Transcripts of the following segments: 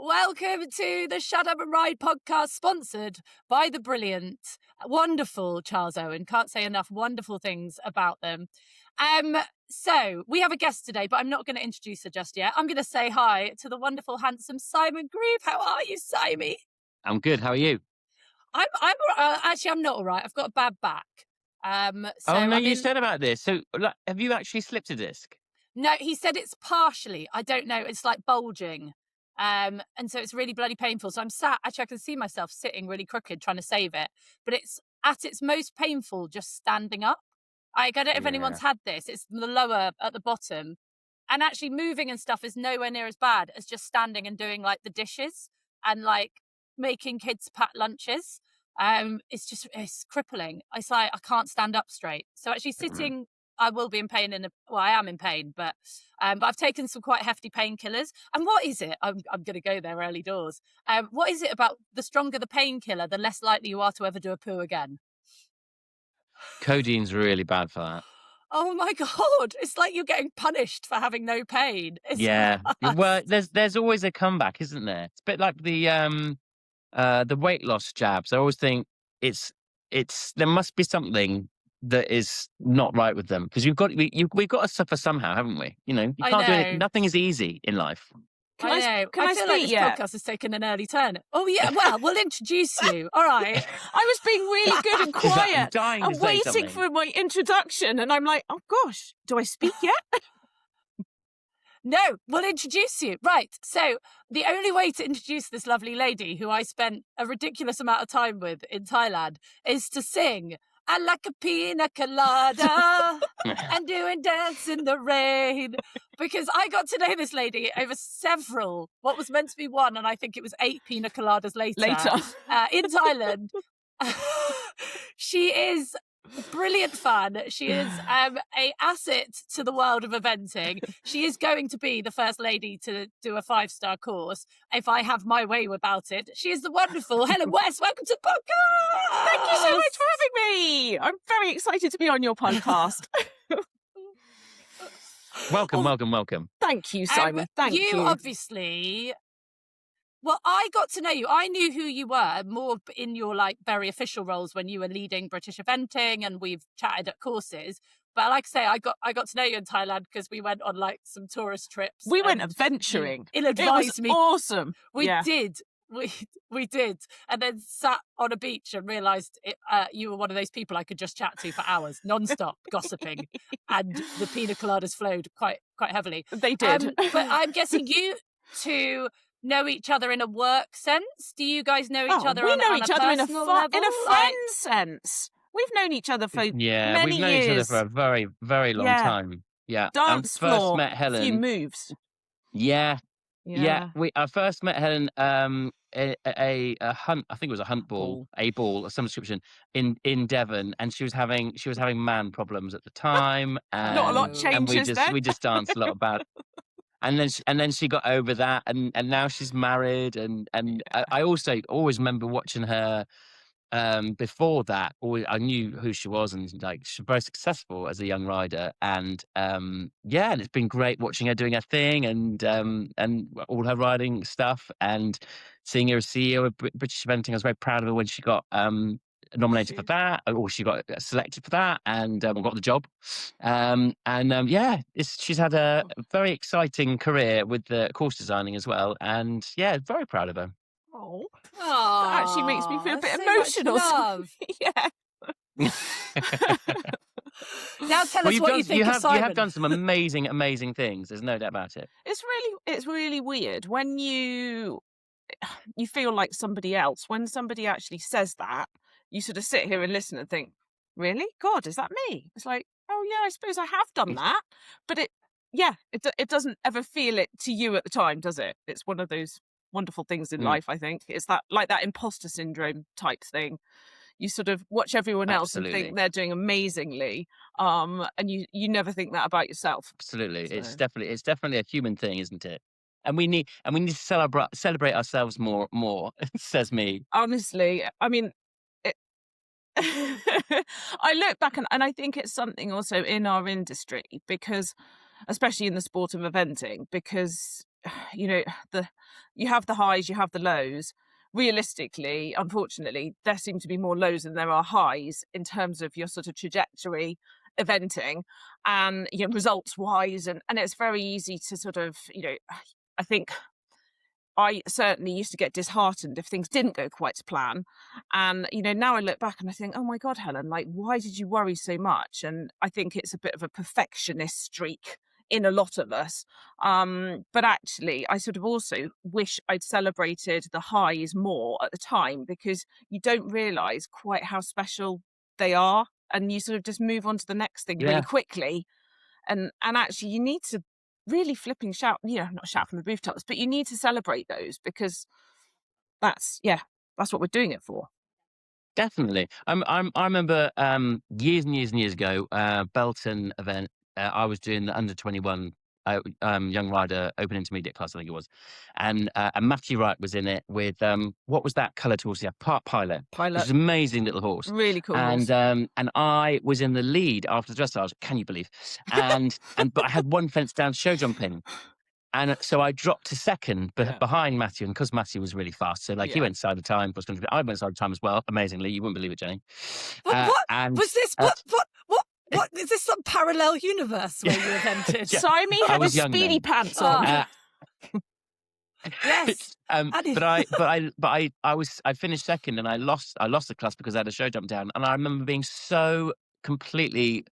Welcome to the Shut Up and Ride podcast, sponsored by the brilliant, wonderful Charles Owen. Can't say enough wonderful things about them. So we have a guest today, but I'm not going to introduce her just yet. I'm going to say hi to the wonderful, handsome Simon Grieve. How are you, Simon? I'm good. How are you? I'm actually, I'm not all right. I've got a bad back. You said about this. So, have you actually slipped a disc? No, he said it's partially. I don't know. It's like bulging. And so it's really bloody painful. So I'm sat, actually I can see myself sitting really crooked trying to save it, but it's at its most painful just standing up. I don't know if anyone's had this. It's the lower at the bottom. And actually moving and stuff is nowhere near as bad as just standing and doing like the dishes and like making kids pack lunches. It's crippling. It's like I can't stand up straight. So actually sitting, I will be in pain I am in pain, but I've taken some quite hefty painkillers. And what is it? I'm going to go there early doors. What is it about the stronger the painkiller, the less likely you are to ever do a poo again? Codeine's really bad for that. Oh my God. It's like you're getting punished for having no pain. Yeah. Well, there's always a comeback, isn't there? It's a bit like the weight loss jabs. I always think there must be something that is not right with them, because we've got to suffer somehow, haven't we? You know, you can't do it. Nothing is easy in life. I know. I feel like this podcast has taken an early turn. Oh yeah, well, we'll introduce you. All right. I was being really good and quiet and waiting something. for my introduction, and I'm like, oh gosh, do I speak yet? No, we'll introduce you. Right. So the only way to introduce this lovely lady, who I spent a ridiculous amount of time with in Thailand, is to sing "I like a pina colada" and doing Dance in the Rain. Because I got to know this lady over several, what was meant to be one, and I think it was 8 pina coladas later. In Thailand. She is brilliant fun. She is a asset to the world of eventing. She is going to be the first lady to do a 5-star course if I have my way about it. She is the wonderful Helen West. Welcome to the podcast. Thank you so much for having me. I'm very excited to be on your podcast. Welcome. Thank you, Simon. Thank you. You obviously... Well, I got to know you. I knew who you were more in your like very official roles when you were leading British eventing, and we've chatted at courses. But like I say, I got to know you in Thailand because we went on like some tourist trips. We went adventuring. It was awesome. We did. We did. And then sat on a beach and realised you were one of those people I could just chat to for hours, non-stop, gossiping. And the pina coladas flowed quite heavily. They did. But I'm guessing you two know each other in a work sense. Do you guys know each other? We know each other in a friend like... sense. We've known each other for many years. We've known each other for a very, very long time. Yeah, dance floor. First met Helen. A few moves. Yeah. I first met Helen a hunt. I think it was a hunt ball, a ball of some description in Devon, and she was having man problems at the time. And, not a lot changes. And we just danced a lot about. And then she got over that, and now she's married, and I also always remember watching her before that. I knew who she was, and like she's very successful as a young rider, and and it's been great watching her doing her thing, and all her riding stuff, and seeing her as CEO of British Eventing. I was very proud of her when she got nominated for that, or she got selected for that, and got the job. She's had a very exciting career with the course designing as well, and very proud of her. Oh, that actually makes me feel a bit emotional. Now tell us what you think of Simon. You have done some amazing things. There's no doubt about it. It's really weird when you feel like somebody else. When somebody actually says that, you sort of sit here and listen and think, really? God, is that me? It's like, oh yeah, I suppose I have done that. But it doesn't ever feel it to you at the time, does it? It's one of those wonderful things in life, I think. It's that imposter syndrome type thing. You sort of watch everyone else and think they're doing amazingly, and you never think that about yourself. Absolutely. So. It's definitely a human thing, isn't it? And we need to celebrate ourselves more, says me. Honestly, I mean, I look back and I think it's something also in our industry, because especially in the sport of eventing, because you know, you have the highs, you have the lows. Realistically, unfortunately, there seem to be more lows than there are highs in terms of your sort of trajectory eventing and, you know, results wise, and it's very easy to sort of, you know, I think I certainly used to get disheartened if things didn't go quite to plan. And, you know, now I look back and I think, oh my God, Helen, like, why did you worry so much? And I think it's a bit of a perfectionist streak in a lot of us. But actually, I sort of also wish I'd celebrated the highs more at the time, because you don't realize quite how special they are. And you sort of just move on to the next thing really Yeah. quickly. And actually, you need to really flipping shout, you know, not shout from the rooftops, but you need to celebrate those, because that's what we're doing it for. Definitely. I remember years and years and years ago, Belton event. I was doing the under 21 young rider open intermediate class, I think it was, and Matthew Wright was in it with what was that coloured horse? Yeah, Park Pilot, which Pilot, is an amazing little horse. really cool And horse. and I was in the lead after the dressage. Can you believe? And but I had one fence down show jumping. And so I dropped to second Yeah. behind Matthew, and because Matthew was really fast, so like he Yeah. went side of time. I went side of time as well. Amazingly, you wouldn't believe it, Jenny. What And was this? What is this? Some parallel universe where you invented? Yeah. Simon I had was his young speedy then. pants on. Uh, Yes. I finished second, and I lost the class because I had a show jump down, and I remember being so completely.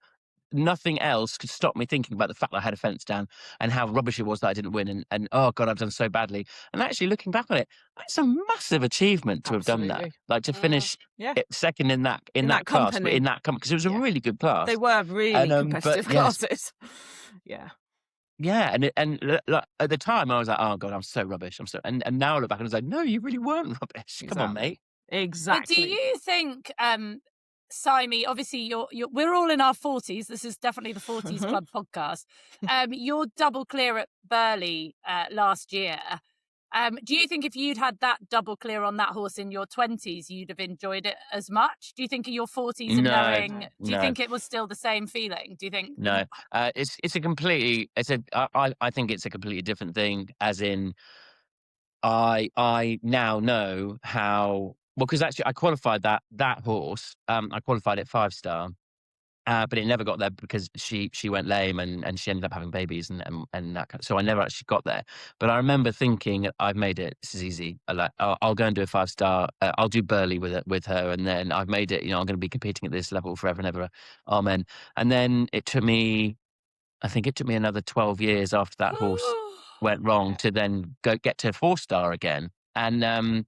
Nothing else could stop me thinking about the fact that I had a fence down and how rubbish it was that I didn't win, and oh God, I've done so badly. And actually looking back on it, that's a massive achievement to have done that. Absolutely. Like to finish Yeah. second in that that class, but company. in that because it was a Yeah. really good class. They were really And, competitive but yes. classes. Yeah. Yeah, like, at the time I was like, oh God, I'm so rubbish. And now I look back and I was like, no, you really weren't rubbish. Come on, mate. Exactly. But do you think, Simon, obviously you're we're all in our 40s. This is definitely the 40s Club podcast. You're double clear at Burley last year. Do you think if you'd had that double clear on that horse in your 20s, you'd have enjoyed it as much? Do you think in your 40s and knowing, do you think it was still the same feeling? Do you think? No, I think it's a completely different thing, as in I now know how well, because actually I qualified that horse. I qualified it 5-star, but it never got there because she went lame, and she ended up having babies and that kind of, so I never actually got there. But I remember thinking, I've made it. This is easy. I'll go and do a 5-star. I'll do Burley with her, and then I've made it. You know, I'm going to be competing at this level forever and ever. Amen. And then I think it took me another 12 years after that horse went wrong to then get to 4-star again. And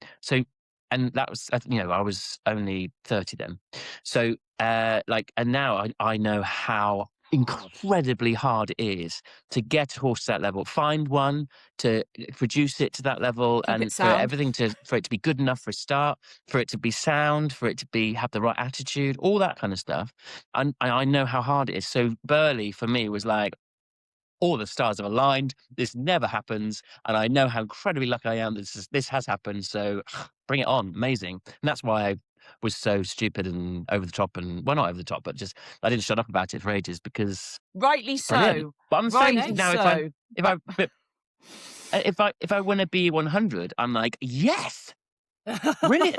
and that was, you know, I was only 30 then. So and now I know how incredibly hard it is to get a horse to that level, find one to produce it to that level, Keep it and for sound. everything for it to be good enough for a start, for it to be sound, for it to have the right attitude, all that kind of stuff. And I know how hard it is. So Burley for me was like, all the stars have aligned. This never happens, and I know how incredibly lucky I am that this has happened. So bring it on, amazing. And that's why I was so stupid and over the top, and well, not over the top, but just I didn't shut up about it for ages because Rightly brilliant. so. But I'm saying Rightly now, so. if I want to be 100, I'm like, yes, brilliant.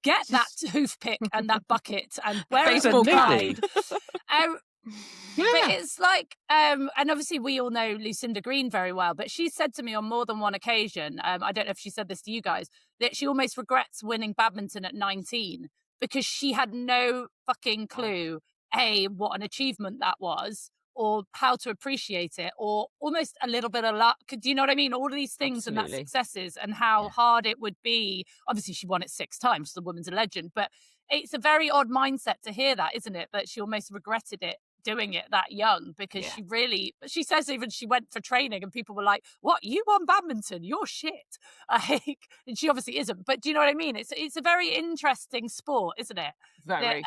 Get that toothpick and that bucket and wear it Baseball with Absolutely. pride. But it's like, and obviously we all know Lucinda Green very well, but she said to me on more than one occasion, I don't know if she said this to you guys, that she almost regrets winning badminton at 19 because she had no fucking clue, what an achievement that was, or how to appreciate it, or almost a little bit of luck. Do you know what I mean? All of these things and that Absolutely. successes and how hard it would be. Obviously, she won it 6 times. The woman's a legend, but it's a very odd mindset to hear that, isn't it? That she almost regretted it doing it that young because she says even she went for training and people were like, what, you won badminton, you're shit. And she obviously isn't, but do you know what I mean? It's a very interesting sport, isn't it? Very.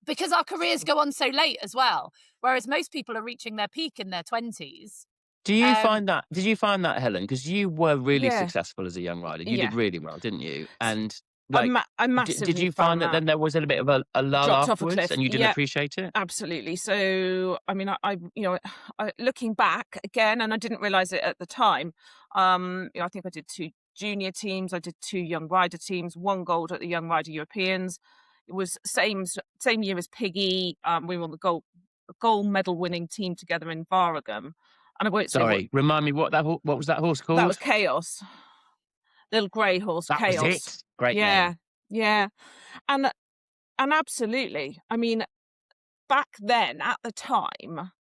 Because our careers go on so late as well, whereas most people are reaching their peak in their 20s. Did you find that, Helen? Because you were really Yeah. successful as a young rider. You Yeah. did really well, didn't you? And Like, I did massively you found find that that. then there was a little bit of a lull Dropped off a afterwards, cliff. and you didn't Yeah, appreciate it? absolutely. So, I mean, looking back again, and I didn't realize it at the time. I think I did 2 junior teams, I did 2 young rider teams, 1 gold at the Young Rider Europeans. It was same year as Piggy. We were on the gold medal winning team together in Varagum. And I won't say what Sorry, remind me what was that horse that was. called? Chaos, little grey horse, That was Chaos. it. Great Yeah, name. yeah, and absolutely. I mean, back then at the time,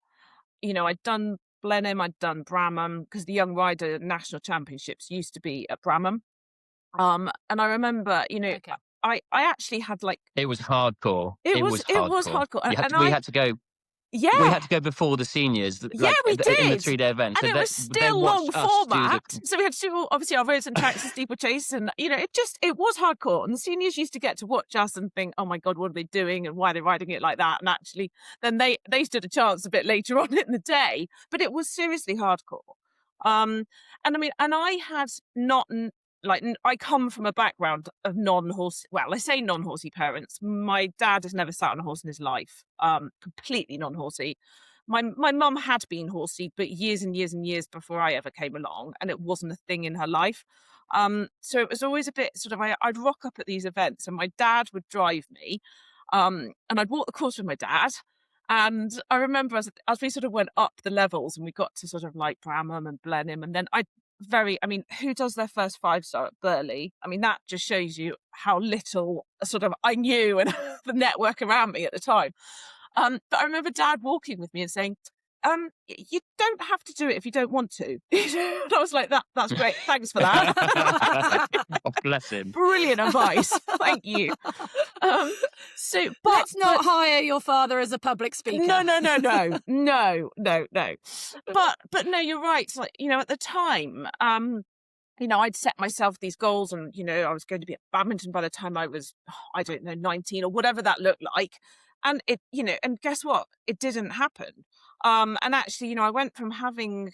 I'd done Blenheim, I'd done Bramham, because the Young Rider National Championships used to be at Bramham. And I remember, Okay. I actually had like It was hardcore. it It was was it was hardcore. hardcore, and, We had to go. We yeah, had to go before the seniors, yeah, like we in the did. 3-day event. And So it was they still long watched us do the. format. So we had to do, obviously, our roads and tracks and steeplechase. And, it was hardcore. And the seniors used to get to watch us and think, oh my God, what are they doing? And why are they riding it like that? And actually, then they stood a chance a bit later on in the day. But it was seriously hardcore. And I mean, and I had not, I come from a background of non-horse. Well, I say non-horsey parents. My dad has never sat on a horse in his life. Completely non-horsey. My mum had been horsey, but years and years and years before I ever came along, and it wasn't a thing in her life. So it was always a bit sort of, I'd rock up at these events, and my dad would drive me, and I'd walk the course with my dad. And I remember as we sort of went up the levels, and we got to sort of like Bramham and Blenheim, and then I mean, who does their first 5-star at Burley? I mean, that just shows you how little sort of I knew and the network around me at the time. But I remember Dad walking with me and saying, you don't have to do it if you don't want to. And I was like, that's great. Thanks for that. Oh, bless him. Brilliant advice. Thank you. But Let's not hire your father as a public speaker. no. But no, you're right. It's like, at the time, I'd set myself these goals, and, I was going to be at badminton by the time I was, I don't know, 19 or whatever that looked like. And and guess what? It didn't happen. And actually, I went from having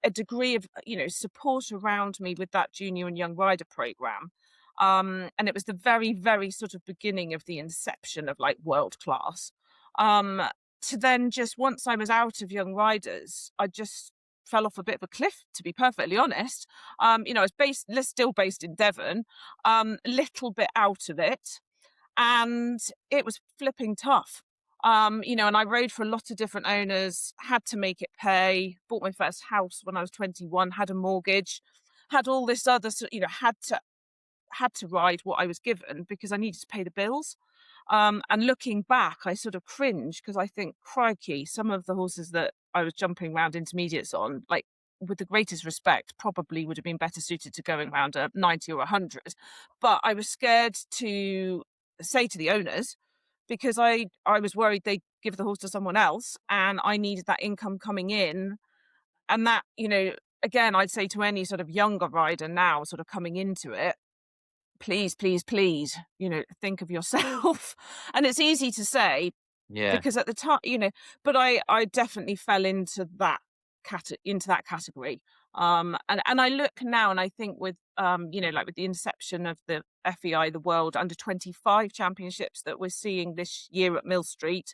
a degree of, support around me with that junior and young rider program. And it was the very, very sort of beginning of the inception of like world class. To then just, once I was out of young riders, I just fell off a bit of a cliff, to be perfectly honest. I was still based in Devon, a little bit out of it. And it was flipping tough. And I rode for a lot of different owners, had to make it pay, bought my first house when I was 21, had a mortgage, had all this other, had to ride what I was given because I needed to pay the bills. And looking back, I sort of cringe because I think, crikey, some of the horses that I was jumping around intermediates on, like, with the greatest respect, probably would have been better suited to going around a 90 or 100. But I was scared to say to the owners, because I was worried they'd give the horse to someone else, and I needed that income coming in. And that, again, I'd say to any sort of younger rider now sort of coming into it, please, please, please, think of yourself. And it's easy to say, Yeah. because at the time, but I definitely fell into that category. And I look now, and I think with like with the inception of the FEI, the World Under 25 Championships that we're seeing this year at Mill Street,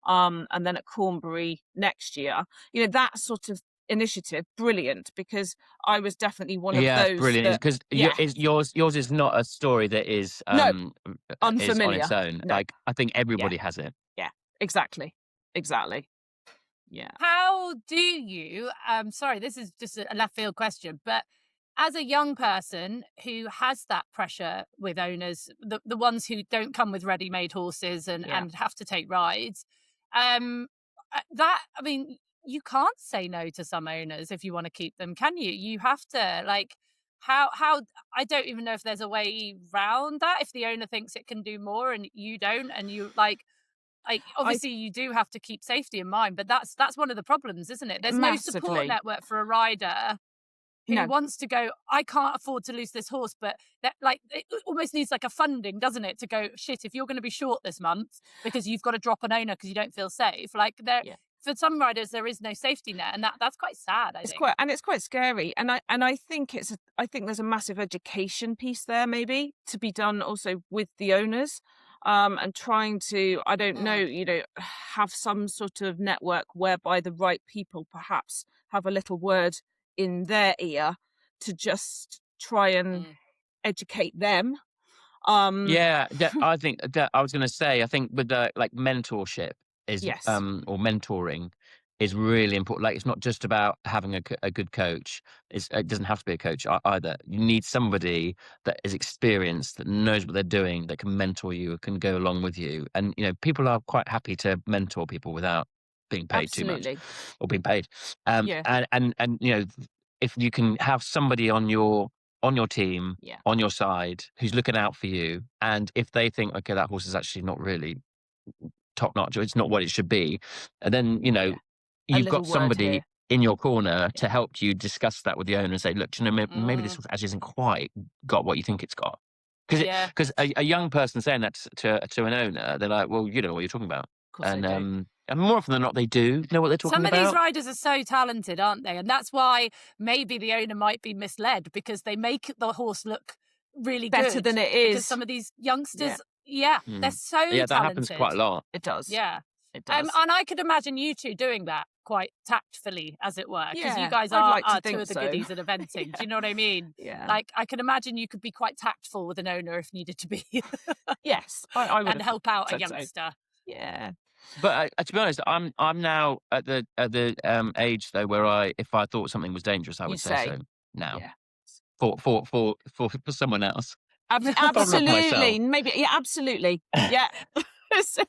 and then at Cornbury next year, that sort of initiative, brilliant, because I was definitely one of those. Brilliant. Because yours is not a story that is No, is on unfamiliar. its own. No. Like, I think everybody has it. Yeah, exactly. Yeah. How do you, sorry, this is just a left field question, but as a young person who has that pressure with owners, the ones who don't come with ready-made horses and have to take rides, you can't say no to some owners if you want to keep them, can you? You have to, like, how I don't even know if there's a way round that, if the owner thinks it can do more and you don't, and you like obviously you do have to keep safety in mind, but that's one of the problems, isn't it? There's no support Massively. network for a rider who No. wants to go, I can't afford to lose this horse, but that, like, it almost needs like a funding, doesn't it, to go, shit, if you're going to be short this month because you've got to drop an owner because you don't feel safe, like, for some riders there is no safety net, and that's quite sad, I think. It's quite scary, and I think I think there's a massive education piece there, maybe, to be done also with the owners, and trying to, I don't know, have some sort of network whereby the right people perhaps have a little word in their ear to just try and educate them. Yeah, I think that I was going to say, I think with the like mentorship is, Yes, or mentoring is really important. Like, it's not just about having a good coach. It doesn't have to be a coach either. You need somebody that is experienced, that knows what they're doing, that can mentor you, can go along with you. And, people are quite happy to mentor people without being paid too much absolutely. or being paid. Yeah, And if you can have somebody on your team, yeah, on your side, who's looking out for you, and if they think, okay, that horse is actually not really top notch, or it's not what it should be, and then yeah. A you've little got word somebody here. in your corner Yeah. to help you discuss that with the owner and say, look, maybe this Mm, horse actually isn't quite got what you think it's got. Because yeah. a young person saying that to an owner, they're like, well, you don't know what you're talking about. Of course I do. And more often than not, they do know what they're talking Some of these about. riders are so talented, aren't they? And that's why maybe the owner might be misled, because they make the horse look really Better good. than it Because is. some of these Yeah, youngsters, yeah, they're Mm. so Yeah, that happens quite talented. a lot. it does. Yeah. It does. And I could imagine you two doing that quite tactfully, as it were, because you Yeah, guys I'd like to are two think of the so. goodies at eventing. Do Yeah. you know what I mean? Yeah. Like, I can imagine you could be quite tactful with an owner if needed to be, Yes, I would and have help out a said so. youngster. Yeah. But to be honest, I'm now at the age though where if I thought something was dangerous, I You would say say. so now Yeah. for someone else, probably not myself. Absolutely. Maybe. Yeah. Absolutely. Yeah. So-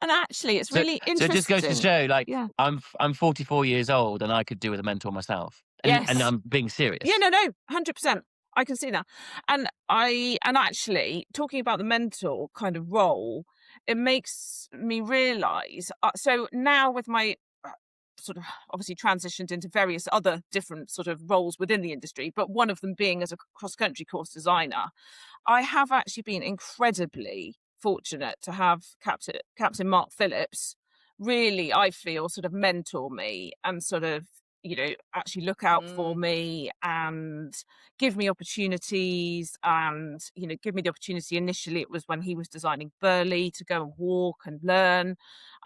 and actually, it's So really so it just goes to interesting. show, like, Yeah. I'm 44 years old and I could do with a mentor myself, and Yes. I'm being serious. Yeah. No. 100%. I can see that. And actually, talking about the mentor kind of role, it makes me realise. So now with my sort of obviously transitioned into various other different sort of roles within the industry, but one of them being as a cross country course designer, I have actually been incredibly fortunate to have Captain Mark Phillips really, I feel, sort of mentor me and sort of, actually look out for Mm, me and give me opportunities and, give me the opportunity. Initially, it was when he was designing Burley to go and walk and learn.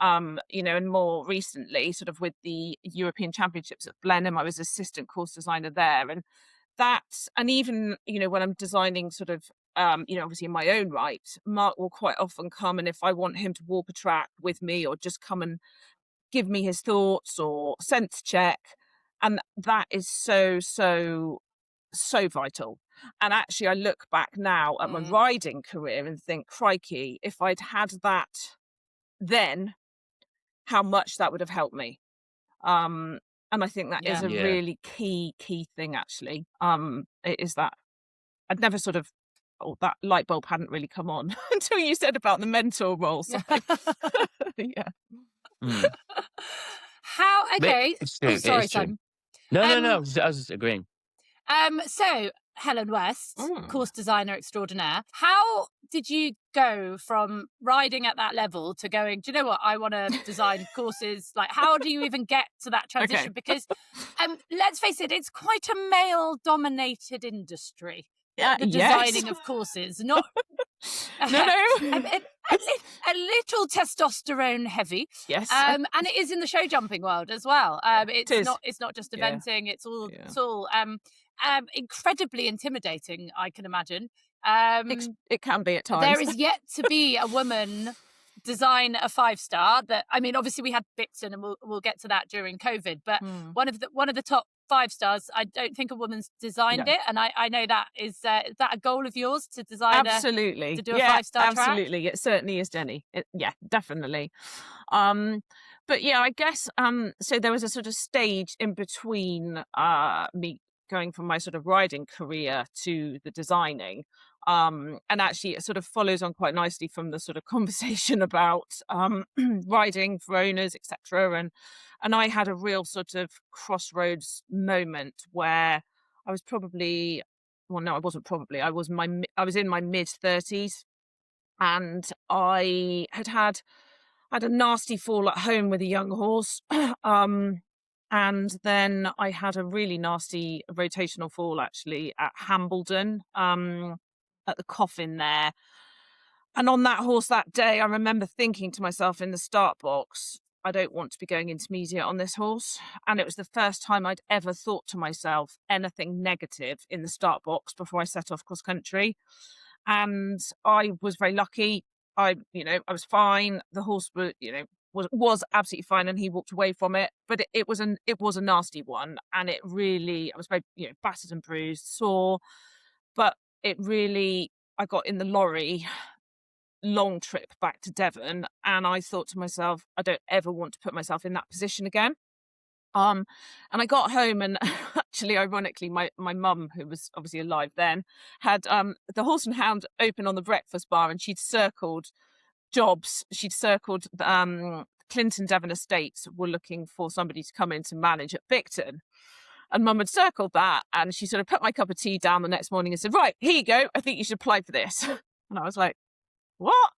And more recently, sort of with the European Championships at Blenheim, I was assistant course designer there. And even, when I'm designing sort of, obviously in my own right, Mark will quite often come, and if I want him to walk a track with me or just come and give me his thoughts or sense check, and that is so vital. And actually, I look back now at my mm, riding career and think, crikey, if I'd had that then, how much that would have helped me. Um, and I think that is yeah. a Yeah. really key thing, actually. It is that I'd never sort of, oh, that light bulb hadn't really come on until you said about the mentor role. So, yeah. Mm. How, But okay. it's Oh, true. It sorry, is true. Simon. No, no, no. Um, I was just agreeing. so Helen West, Mm. course designer extraordinaire. How did you go from riding at that level to going, do you know what? I want to design courses. Like, how do you even get to that transition? Okay. Because let's face it, it's quite a male dominated industry. The Yes. designing of courses, not No, no. a little testosterone heavy, Yes. and it is in the show jumping world as well. It is. It's not just Yeah. eventing. Yeah. It's all incredibly intimidating, I can imagine. It can be at times. There is yet to be a woman design a 5-star. That, I mean, obviously we had Bixton, and we'll get to that during COVID. But Mm. one of the top 5-stars, I don't think a woman's designed No. it, and I know that is that a goal of yours to design Absolutely. to do a Yeah, 5-star track? absolutely. It certainly is, Jenny. Yeah, definitely. But yeah, I guess so there was a sort of stage in between me going from my sort of riding career to the designing. And actually it sort of follows on quite nicely from the sort of conversation about riding for owners, etc. And I had a real sort of crossroads moment where I was probably, well, no, I wasn't probably. I was in my mid 30s, and I had had a nasty fall at home with a young horse. And then I had a really nasty rotational fall actually at Hambledon, at the Coffin there. And on that horse that day, I remember thinking to myself in the start box, I don't want to be going intermediate on this horse. And it was the first time I'd ever thought to myself anything negative in the start box before I set off cross country. And I was very lucky. I was fine. The horse was absolutely fine, and he walked away from it. But it was a nasty one, and I was very battered and bruised, sore. But I got in the lorry, long trip back to Devon, and I thought to myself, I don't ever want to put myself in that position again. And I got home, and actually, ironically, my mum, who was obviously alive then, had the Horse and Hound open on the breakfast bar, and she'd circled jobs. She'd circled Clinton Devon Estates were looking for somebody to come in to manage at Bicton. And Mum had circled that, and she sort of put my cup of tea down the next morning and said, right, here you go. I think you should apply for this. And I was like, what?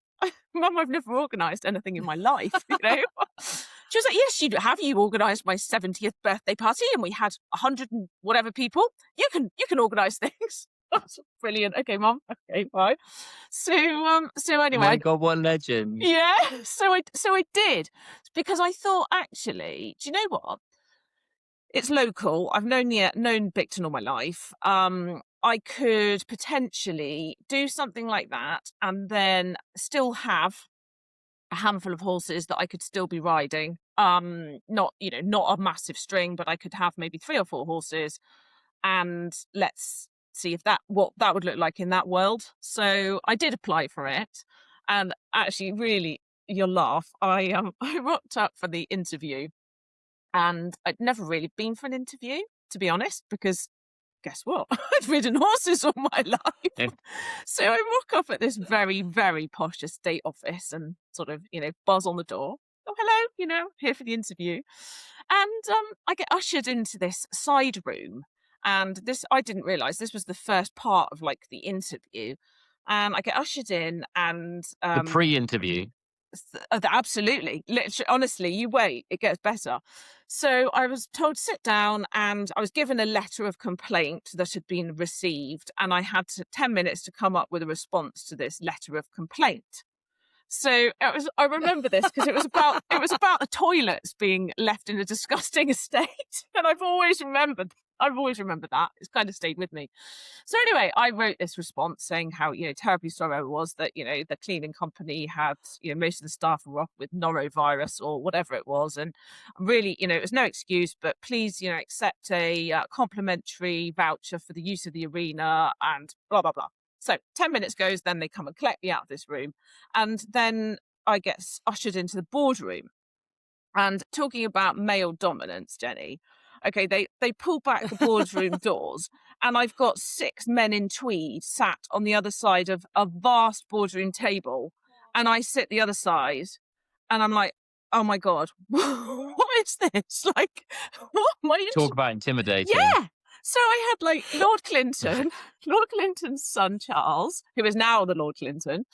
Mum, I've never organised anything in my life, She was like, yes, you organised my 70th birthday party, and we had 100 and whatever people. You can organise things. That's brilliant. Okay, Mum. Okay, fine. So anyway. Oh my God, what a legend. Yeah. So I did, because I thought, actually, do you know what? It's local. I've known Bicton all my life. I could potentially do something like that and then still have a handful of horses that I could still be riding. Not a massive string, but I could have maybe 3 or 4 horses, and let's see what that would look like in that world. So I did apply for it, and actually, really, you'll laugh. I rocked up for the interview, and I'd never really been for an interview, to be honest, because guess what? I'd ridden horses all my life. Yeah. So I rock up at this very, very posh estate office and sort of, buzz on the door. Oh, hello, here for the interview. And I get ushered into this side room. And I didn't realise this was the first part of like the interview. And I get ushered in, and The pre-interview. Absolutely. Literally, honestly, you wait, it gets better. So I was told to sit down, and I was given a letter of complaint that had been received, and I had 10 minutes to come up with a response to this letter of complaint. So I remember this because it was about the toilets being left in a disgusting estate, and I've always remembered that. It's kind of stayed with me. So anyway, I wrote this response saying how terribly sorry I was that the cleaning company had most of the staff were off with norovirus or whatever it was, and really it was no excuse, but please accept a complimentary voucher for the use of the arena and blah blah blah. So 10 minutes goes, then they come and collect me out of this room, and then I get ushered into the boardroom. And talking about male dominance, Jenny, okay, they pull back the boardroom doors, and I've got 6 men in tweed sat on the other side of a vast boardroom table, and I sit the other side, and I'm like, oh my God, what is this? Like, what am I? Talk about intimidating. Yeah. So I had like Lord Clinton's son Charles, who is now the Lord Clinton,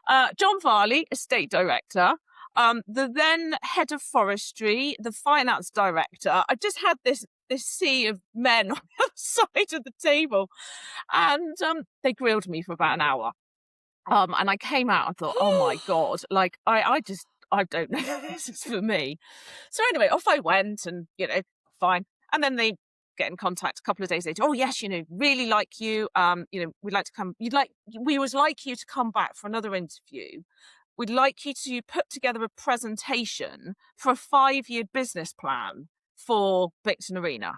John Varley, estate director, the then head of forestry, the finance director. I just had this sea of men on the other side of the table, and they grilled me for about an hour. And I came out and thought, oh my God, like I don't know if this is for me. So anyway, off I went, and fine. And then they get in contact a couple of days later. Oh yes, really like you. We'd like to come. We would like you to come back for another interview. We'd like you to put together a presentation for a 5-year business plan for Bicton Arena.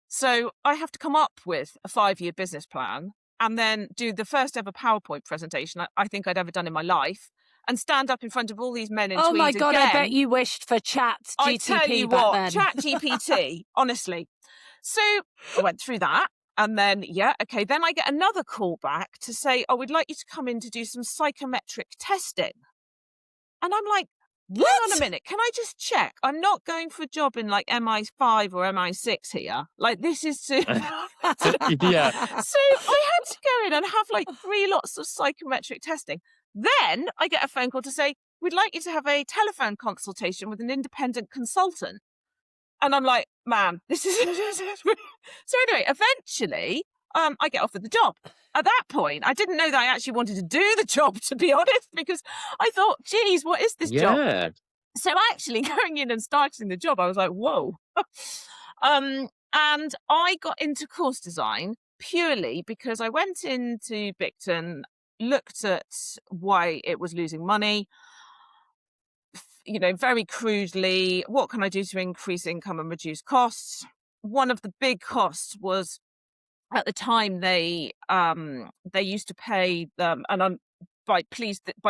So I have to come up with a 5-year business plan, and then do the first ever PowerPoint presentation I think I'd ever done in my life, and stand up in front of all these men in tweed. Oh my God, again. I bet you wished for Chat GTP I tell you back what, then. Chat GPT, honestly. So I went through that, and then, then I get another call back to say, oh, we'd like you to come in to do some psychometric testing. And I'm like, hang on a minute, can I just check? I'm not going for a job in like MI5 or MI6 here. Like, this is to... Yeah. So I had to go in and have like 3 lots of psychometric testing. Then I get a phone call to say, we'd like you to have a telephone consultation with an independent consultant. And I'm like, man, this is so anyway, eventually I get offered the job. At that point, I didn't know that I actually wanted to do the job, to be honest, because I thought, geez, what is this job? Yeah. So actually going in and starting the job, I was like, whoa. And I got into course design purely because I went into Bicton, looked at why it was losing money, you know, very crudely, what can I do to increase income and reduce costs? One of the big costs was, at the time, they used to pay them, and I'm by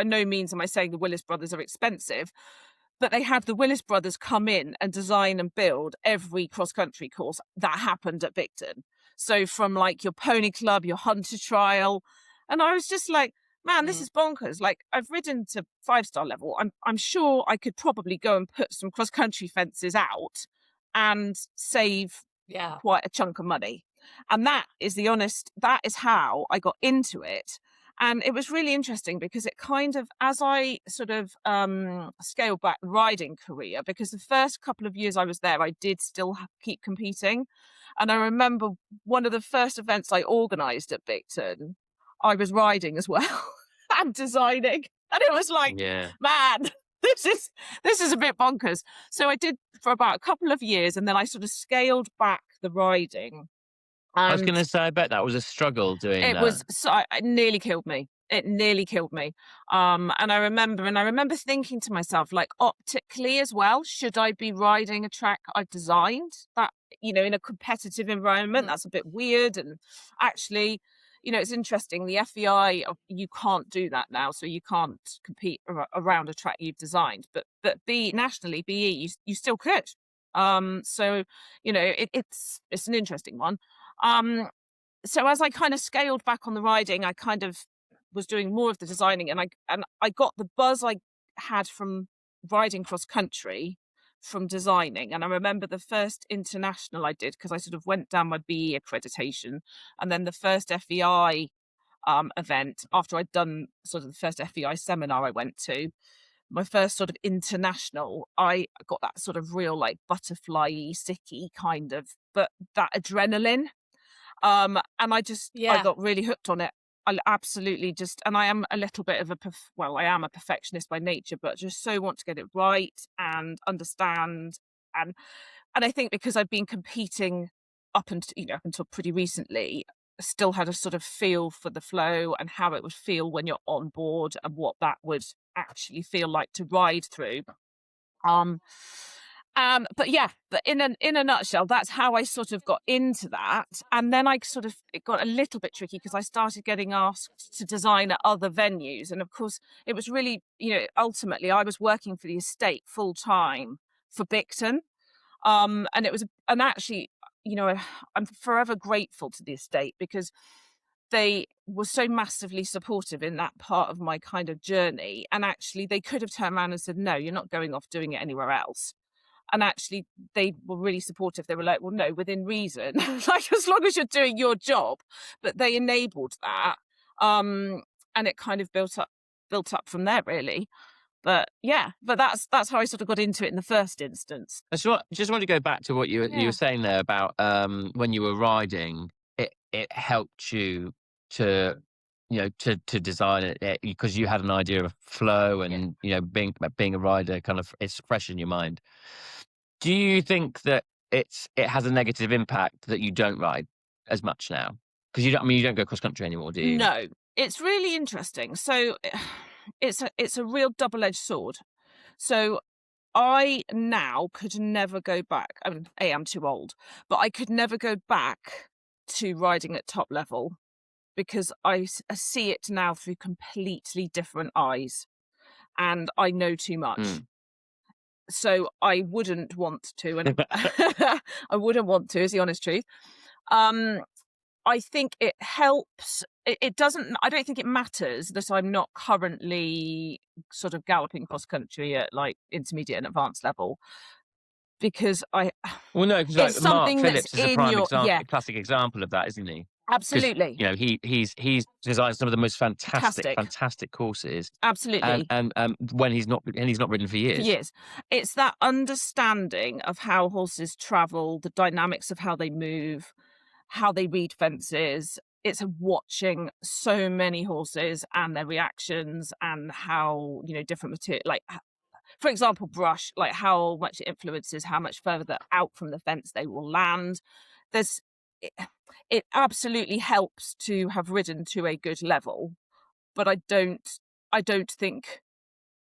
no means am I saying the Willis brothers are expensive, but they had the Willis brothers come in and design and build every cross-country course that happened at Bicton. So from like your pony club, your hunter trial, and I was just like, man, this is bonkers. Like, I've ridden to 5-star level. I'm sure I could probably go and put some cross-country fences out and save quite a chunk of money. And that is how I got into it. And it was really interesting because it kind of, as I sort of scaled back the riding career, because the first couple of years I was there, I did still keep competing. And I remember one of the first events I organised at Bicton, I was riding as well and designing. And it was like, man, this is a bit bonkers. So I did for about a couple of years, and then I sort of scaled back the riding. I was going to say, I bet that was a struggle doing that. It nearly killed me. It nearly killed me. And I remember thinking to myself, like, optically as well, should I be riding a track I've designed? That, you know, in a competitive environment, that's a bit weird. And actually, you know, it's interesting. The FEI, you can't do that now, so you can't compete around a track you've designed. But nationally, BE, you still could. So, you know, it's an interesting one. So as I kind of scaled back on the riding, I kind of was doing more of the designing, and I got the buzz I had from riding cross country from designing. And I remember the first international I did, because I sort of went down my BE accreditation, and then the first FEI event, after I'd done sort of the first FEI seminar I went to, my first sort of international, I got that sort of real like butterfly-y, sicky kind of, but that adrenaline. And I got really hooked on it. I absolutely and I am a little bit of I am a perfectionist by nature, but just so want to get it right and understand. And I think because I've been competing up until pretty recently, still had a sort of feel for the flow and how it would feel when you're on board and what that would actually feel like to ride through. But in a nutshell, that's how I sort of got into that. And then it got a little bit tricky because I started getting asked to design at other venues. And of course, it was really, you know, ultimately I was working for the estate full time for Bicton. And actually, you know, I'm forever grateful to the estate because they were so massively supportive in that part of my kind of journey. And actually, they could have turned around and said, no, you're not going off doing it anywhere else. And actually, they were really supportive. They were like, well, no, within reason, like as long as you're doing your job. But they enabled that. And it kind of built up from there, really. But that's how I sort of got into it in the first instance. I just want to go back to what you were saying there about when you were riding, it helped you to, you know, to design it because you had an idea of flow and, you know, being a rider, kind of, it's fresh in your mind. Do you think that it has a negative impact that you don't ride as much now? Because you don't go cross country anymore, do you? No, it's really interesting. So it's a real double-edged sword. So I now could never go back. I mean, I'm too old, but I could never go back to riding at top level because I see it now through completely different eyes, and I know too much. So I wouldn't want to, and I wouldn't want to, is the honest truth. I think it helps. It doesn't. I don't think it matters that I'm not currently sort of galloping cross country at like intermediate and advanced level, because Well, no, because like Mark Phillips is a prime example, classic example of that, isn't he? Absolutely. You know, he's designed some of the most Fantastic. fantastic courses, Absolutely. and when he's not ridden for For years. years. It's that understanding of how horses travel, the dynamics of how they move, how they read fences. It's watching so many horses and their reactions and how, you know, different material, like, for example, brush, like how much it influences how much further out from the fence they will land. There's it, it absolutely helps to have ridden to a good level, but I don't think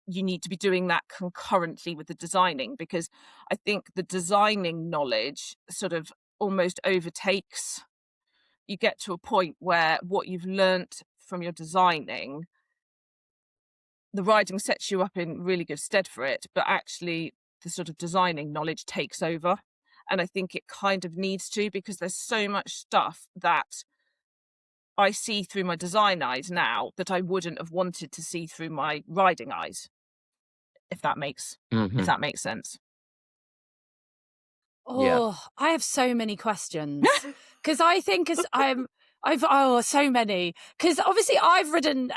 you need to be doing that concurrently with the designing, because I think the designing knowledge sort of almost overtakes. You get to a point where what you've learnt from your designing, the riding sets you up in really good stead for it, but actually the sort of designing knowledge takes over. And I think it kind of needs to, because there's so much stuff that I see through my design eyes now that I wouldn't have wanted to see through my riding eyes, if that makes Mhm. sense. Yeah. Oh, I have so many questions because I think so many, because obviously I've ridden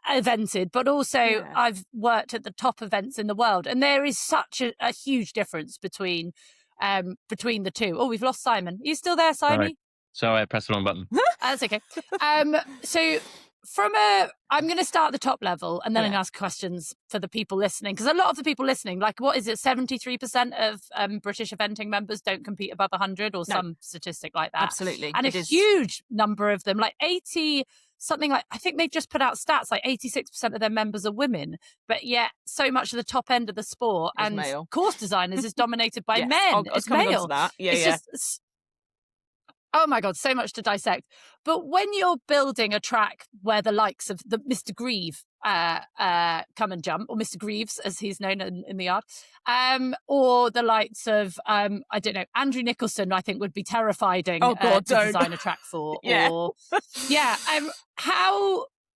evented, but also Yeah. I've worked at the top events in the world, and there is such a huge difference between the two. Oh, we've lost Simon. Are you still there, Simon? Sorry, I pressed the wrong button. That's okay. So I'm going to start at the top level, and then I'm Yeah. going to ask questions for the people listening, because a lot of the people listening, like, what is it, 73% of British eventing members don't compete above 100, or No. some statistic like that. Absolutely. And It a is. huge number of them, like 80, something like, I think they've just put out stats, like 86% of their members are women, but yet so much of the top end of the sport Is and male. course designers is dominated by Yes. men. I was It's coming on to male. that. Yeah, It's yeah. just oh my God, so much to dissect. But when you're building a track where the likes of the Mr. Grieve come and jump, or Mr. Greaves, as he's known in the yard, or the likes of, I don't know, Andrew Nicholson, I think would be terrifying Oh God, to don't. design a track for. Yeah. Or, yeah,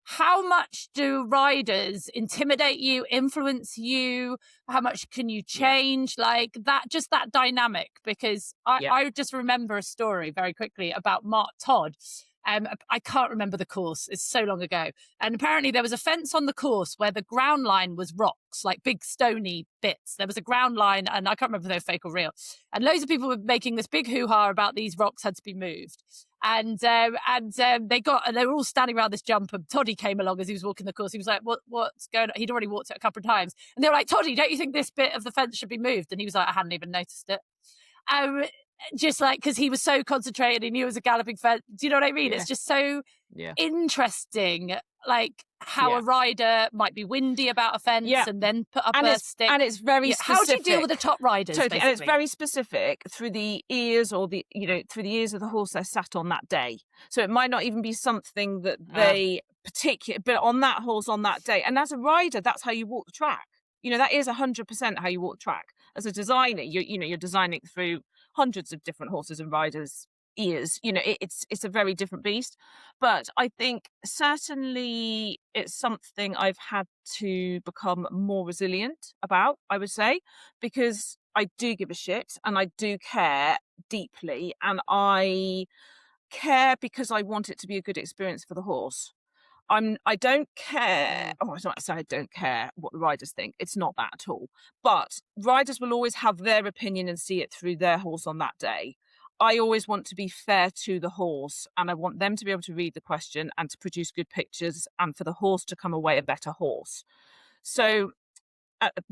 how much do riders intimidate you, influence you? How much can you change? Like that, just that dynamic. Because Yeah. I just remember a story very quickly about Mark Todd. I can't remember the course. It's so long ago. And apparently there was a fence on the course where the ground line was rocks, like big stony bits. There was a ground line, and I can't remember if they were fake or real. And loads of people were making this big hoo-ha about these rocks had to be moved. And they were all standing around this jump, and Toddy came along as he was walking the course. He was like, what's going on? He'd already walked it a couple of times. And they were like, Toddy, don't you think this bit of the fence should be moved? And he was like, I hadn't even noticed it. Just like, because he was so concentrated, he knew it was a galloping fence. Do you know what I mean? Yeah. It's just so Yeah. interesting, like how Yeah. a rider might be windy about a fence Yeah. and then put up And a stick. and it's very Yeah, how specific. do you deal with the top riders? Totally. And it's basically? very specific through the ears, or through the ears of the horse they're sat on that day. So it might not even be something that they but on that horse on that day. And as a rider, that's how you walk the track. You know, that is 100% how you walk the track. As a designer, you're designing through hundreds of different horses and riders' ears. You know, it's a very different beast. But I think certainly it's something I've had to become more resilient about, I would say, because I do give a shit and I do care deeply, and I care because I want it to be a good experience for the horse. I don't care. Oh, it's not to say I don't care what the riders think. It's not that at all. But riders will always have their opinion and see it through their horse on that day. I always want to be fair to the horse, and I want them to be able to read the question and to produce good pictures, and for the horse to come away a better horse. So,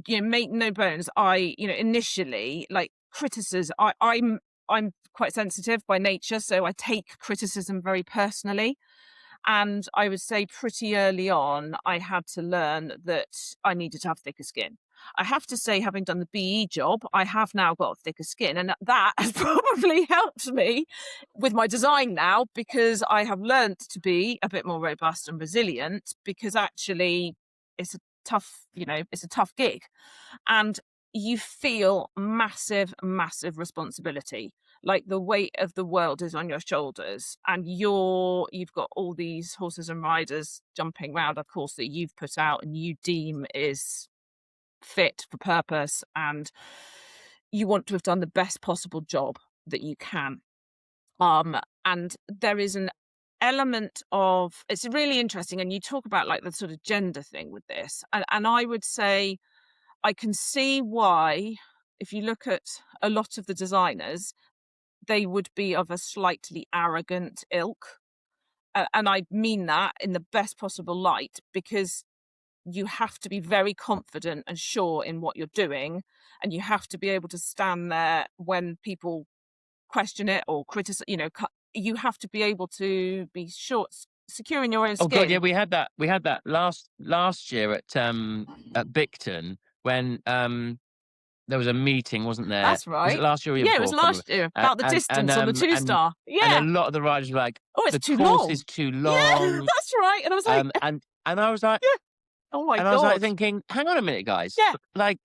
make no bones. Initially, like criticism, I'm quite sensitive by nature, so I take criticism very personally. And I would say pretty early on, I had to learn that I needed to have thicker skin. I have to say, having done the BE job, I have now got thicker skin, and that has probably helped me with my design now, because I have learned to be a bit more robust and resilient, because actually it's a tough gig, and you feel massive, massive responsibility. Like the weight of the world is on your shoulders, and you've got all these horses and riders jumping around a course that you've put out and you deem is fit for purpose, and you want to have done the best possible job that you can. And there is an element of, it's really interesting, and you talk about like the sort of gender thing with this, and I would say I can see why, if you look at a lot of the designers, they would be of a slightly arrogant ilk. And I mean that in the best possible light, because you have to be very confident and sure in what you're doing, and you have to be able to stand there when people question it or criticize, you have to be able to be sure, secure in your own Oh God, yeah, skin. we had that last year at Bicton when there was a meeting, wasn't there? That's Was it right. last year or the year Yeah, it was before? I can't remember. last year, about the distance on the two And star. a Yeah. lot of the riders were like, Oh, it's the too course long. is too Yeah, long. that's right. And I was like, And I was like, yeah. Oh my and I was like God. thinking, hang on a minute, guys. Yeah. Like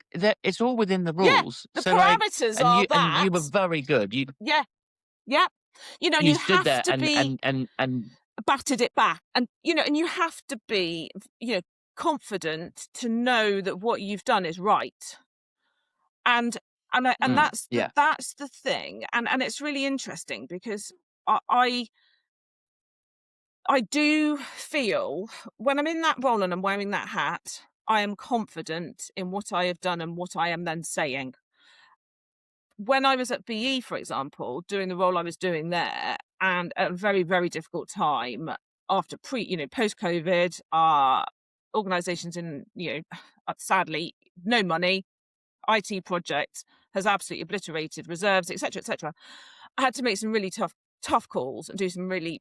it's all within the Yeah, rules. the So like, parameters are and you were that. very good. Yeah. Yeah. And You you stood have there to be and battered it back. And, and you have to be, confident to know that what you've done is right. And that's yeah. that's the thing. And it's really interesting because I do feel when I'm in that role and I'm wearing that hat, I am confident in what I have done and what I am then saying. When I was at BE, for example, doing the role I was doing there, and at a very, very difficult time after post-COVID, organisations in, sadly, no money, IT projects has absolutely obliterated reserves, etc., etc. I had to make some really tough calls and do some really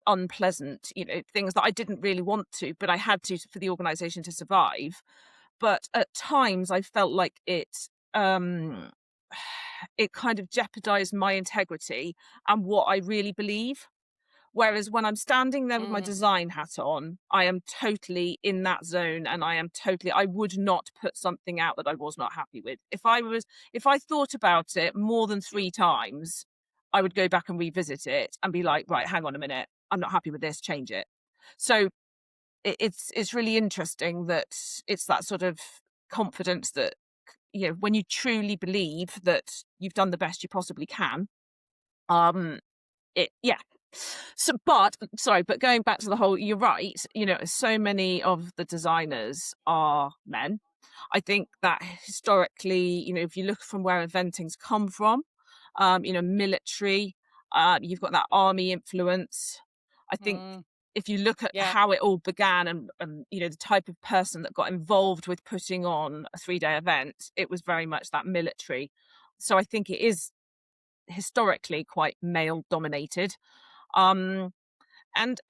unpleasant, things that I didn't really want to, but I had to for the organisation to survive. But at times I felt like it kind of jeopardized my integrity and what I really believe. Whereas when I'm standing there with my design hat on, I am totally in that zone, and I would not put something out that I was not happy with. If I thought about it more than 3 times, I would go back and revisit it and be like, right, hang on a minute, I'm not happy with this, change it. So it's really interesting that it's that sort of confidence that, when you truly believe that you've done the best you possibly can, yeah. So, but going back to the whole, you're right. So many of the designers are men. I think that historically, if you look from where eventing's come from, military, you've got that army influence. I think if you look at how it all began and the type of person that got involved with putting on a 3-day event, it was very much that military. So I think it is historically quite male dominated. And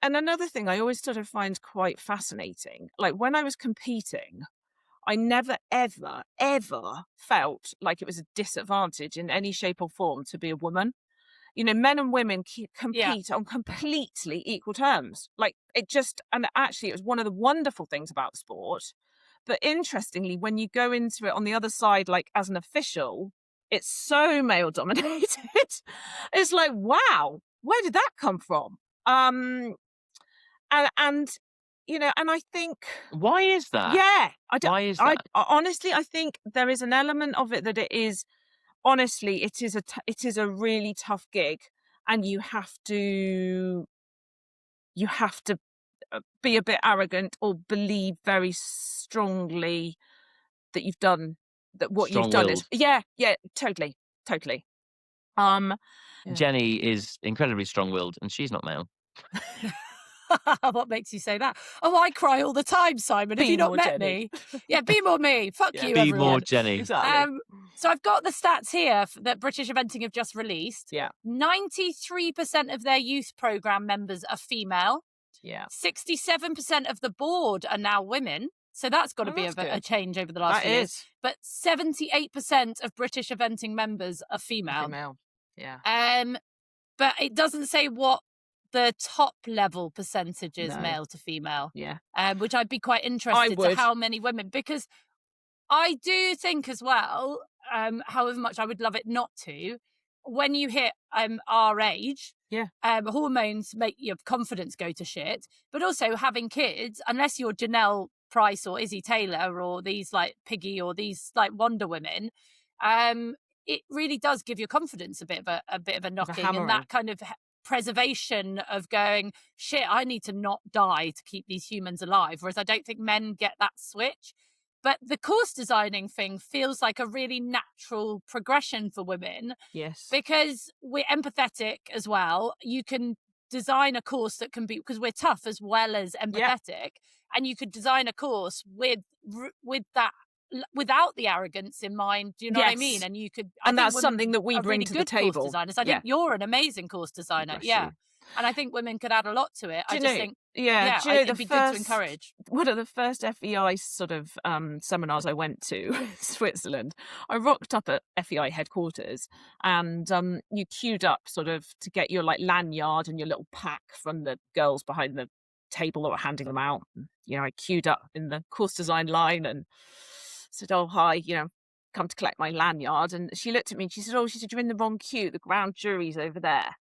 another thing I always sort of find quite fascinating, like when I was competing, I never, ever, ever felt like it was a disadvantage in any shape or form to be a woman. Men and women compete on completely equal terms. Like and actually it was one of the wonderful things about the sport. But interestingly, when you go into it on the other side, like as an official, it's so male dominated. It's like, wow, where did that come from? And I think, why is that? yeah, Why is that? Honestly, I think there is an element of it that it is. Honestly, it is a really tough gig, and you have to be a bit arrogant or believe very strongly that you've done that. What you've done is totally. Jenny is incredibly strong-willed, and she's not male. What makes you say that? Oh, I cry all the time, Simon. Have Be you not more met Jenny. me? Yeah, be more me. Fuck you, Be everyone. more Jenny. Exactly. So I've got the stats here that British Eventing have just released. Yeah. 93% of their youth programme members are female. Yeah. 67% of the board are now women. So that's got to be a change over the last few years. But 78% of British Eventing members are female. Yeah. But it doesn't say what the top level percentage is male to female. Yeah. Which I'd be quite interested to how many women, because I do think as well, however much I would love it not to, when you hit our age, hormones make your confidence go to shit. But also having kids, unless you're Janelle Price or Izzy Taylor or these like Piggy or these like Wonder Women, it really does give your confidence a bit of a knocking, and that kind of preservation of going, shit, I need to not die to keep these humans alive. Whereas I don't think men get that switch. But the course designing thing feels like a really natural progression for women Yes. because we're empathetic as well. You can design a course that can be, because we're tough as well as empathetic, and you could design a course with that without the arrogance in mind. Do you know what I mean? Yes. And you could, And I think that's women something that we are bring really to the good course table. designers. I Yeah. think you're an amazing course designer. Bless Yeah. you. And I think women could add a lot to it. Do I you just know- think, Yeah, do you know it'd be good to encourage. one of the first FEI sort of seminars I went to in Switzerland, I rocked up at FEI headquarters, and you queued up sort of to get your like lanyard and your little pack from the girls behind the table that were handing them out. You know, I queued up in the course design line and said, "Oh, hi, you know, come to collect my lanyard." And she looked at me and she said, "Oh," she said, "you're in the wrong queue. The grand jury's over there."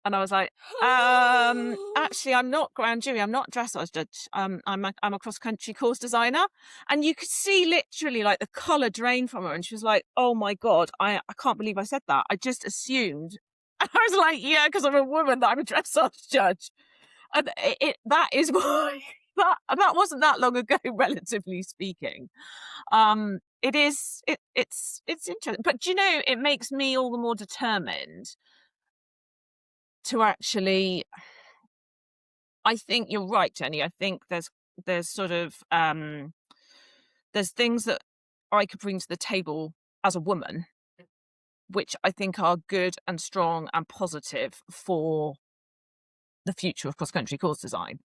And I was like, actually, I'm not grand jury. I'm not dressage judge. I'm a cross country course designer. And you could see literally like the colour drain from her. And she was like, "Oh my God, I can't believe I said that. I just assumed." And I was like, "Yeah, because I'm a woman, that I'm a dressage judge." And that is why that wasn't that long ago, relatively speaking. It's interesting. But do you know, it makes me all the more determined to actually, I think you're right, Jenny. I think there's sort of there's things that I could bring to the table as a woman, which I think are good and strong and positive for the future of cross country course design.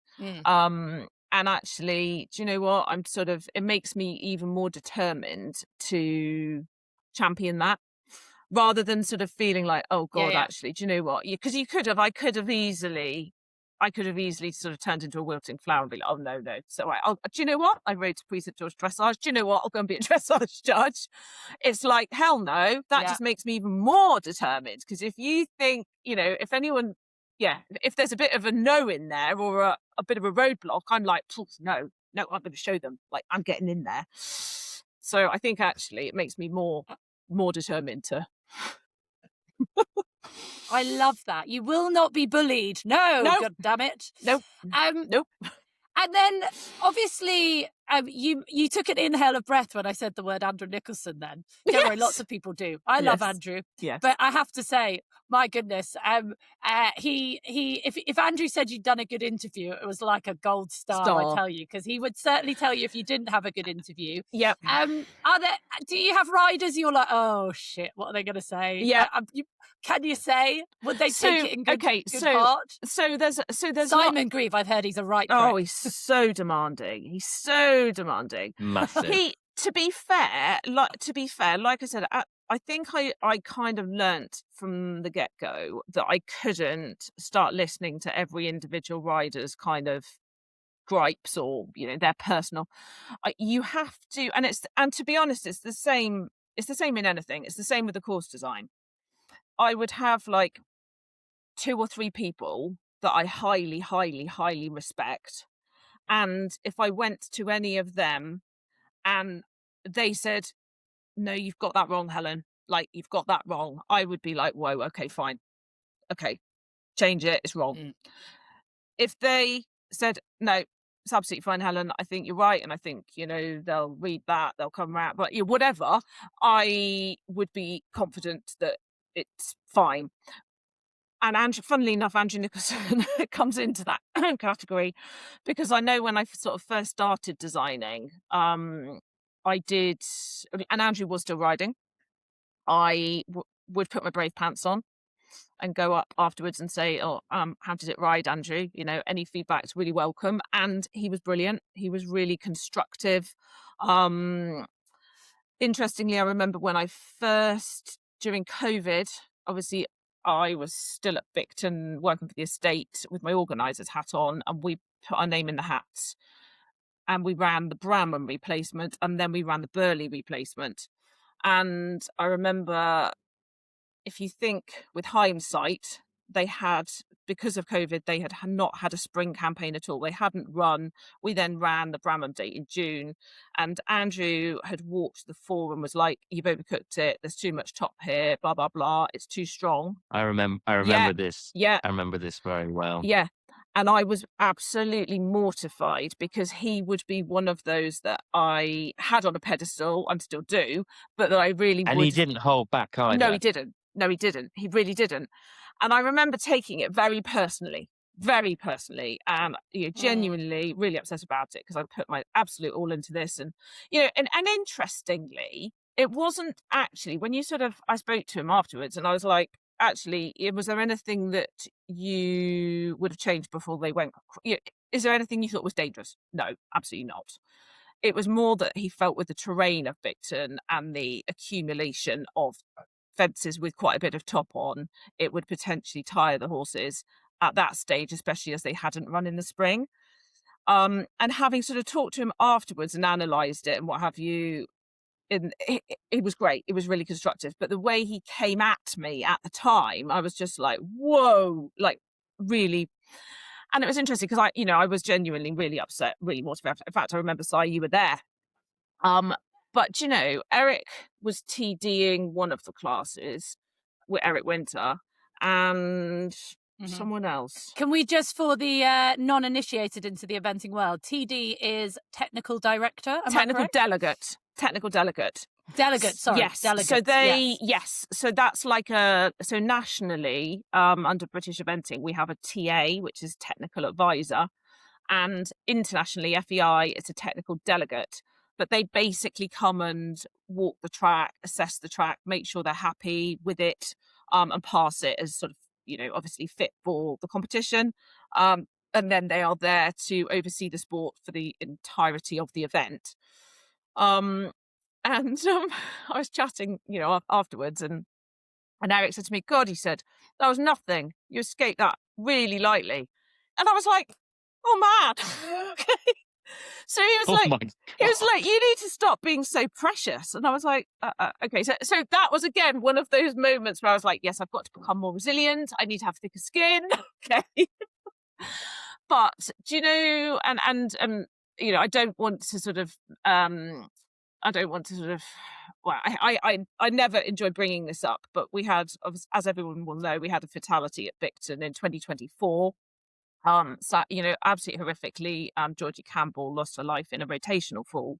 And actually, do you know what? It makes me even more determined to champion that, rather than sort of feeling like, oh God, Yeah. actually, do you know what? Because I could have easily sort of turned into a wilting flower and be like, oh no. So do you know what? I rode to Precinct George dressage. Do you know what? I'll go and be a dressage judge. It's like, hell no. That just makes me even more determined. Because if you think, you know, if anyone, if there's a bit of a no in there or a bit of a roadblock, I'm like, no, I'm going to show them. Like, I'm getting in there. So I think actually it makes me more determined to. I love that. You will not be bullied. No, Nope. God damn it. Nope. Nope. And then obviously you took an inhale of breath when I said the word Andrew Nicholson then. Don't worry, lots of people do. I love Andrew. Yes. But I have to say, my goodness, if Andrew said you'd done a good interview, it was like a gold star. I tell you, because he would certainly tell you if you didn't have a good interview. Yep. Do you have riders you're like, oh shit, what are they going to say? Yeah. Can you say? Would they take it in good heart? So there's Simon Grieve. I've heard he's a right prick. Oh, he's so demanding. He's so demanding. Massive. To be fair, like I said, I think I kind of learnt from the get-go that I couldn't start listening to every individual rider's kind of gripes or, you know, their personal. You have to, and to be honest, it's the same in anything. It's the same with the course design. I would have like 2 or 3 people that I highly, highly, highly respect. And if I went to any of them and they said, "No, you've got that wrong, Helen. Like, you've got that wrong," I would be like, "Whoa, okay, fine. Okay, change it. It's wrong." If they said, "No, it's absolutely fine, Helen. I think you're right. And I think, you know, they'll read that, they'll come around, but whatever," I would be confident that it's fine. And funnily enough, Andrew Nicholson comes into that category, because I know when I sort of first started designing, I did, and Andrew was still riding. I would put my brave pants on and go up afterwards and say, "Oh, how did it ride, Andrew? You know, any feedback's really welcome." And he was brilliant. He was really constructive. Interestingly, I remember when I first, during COVID, obviously I was still at Bicton working for the estate with my organiser's hat on, and we put our name in the hats. And we ran the Bramham replacement, and then we ran the Burley replacement. And I remember, if you think with hindsight, they had, because of COVID, they had not had a spring campaign at all. They hadn't run. We then ran the Bramham date in June, and Andrew had walked the forum, was like, "You've overcooked it. There's too much top here. Blah blah blah. It's too strong." I Yeah, remember this. yeah, I remember this very well. yeah. And I was absolutely mortified because he would be one of those that I had on a pedestal and still do, but that I really And he would. didn't hold back No, either. he didn't. No, he didn't. He really didn't. And I remember taking it very personally, and genuinely really upset about it because I put my absolute all into this. And and interestingly, it wasn't actually when I spoke to him afterwards, and I was like, actually, was there anything that you would have changed before they went? Is there anything you thought was dangerous? No, absolutely not. It was more that he felt with the terrain of Bicton and the accumulation of fences with quite a bit of top on, it would potentially tire the horses at that stage, especially as they hadn't run in the spring. And having sort of talked to him afterwards and analysed it and what have you, it was great. It was really constructive. But the way he came at me at the time, I was just like, whoa, like really. And it was interesting because I was genuinely really upset, really mortified. In fact, I remember, Si, you were there. But Eric was TDing one of the classes with Eric Winter and someone else. Can we just, for the non-initiated into the eventing world, TD is technical director, Technical delegate. Delegate, sorry. Yes. Delegate, So yes. So that's like so nationally, under British Eventing, we have a TA, which is technical advisor, and internationally, FEI, it's a technical delegate. But they basically come and walk the track, assess the track, make sure they're happy with it, and pass it as sort of, obviously fit for the competition. And then they are there to oversee the sport for the entirety of the event. And I was chatting, afterwards, and Eric said to me, "God," he said, "that was nothing. You escaped that really lightly." And I was like, "Oh man." Okay. So he was like, "You need to stop being so precious." And I was like, okay. So that was again one of those moments where I was like, yes, I've got to become more resilient. I need to have thicker skin. Okay. But I don't want to sort of well, I never enjoy bringing this up, but we had, as everyone will know, we had a fatality at Bicton in 2024. So, absolutely horrifically, Georgie Campbell lost her life in a rotational fall.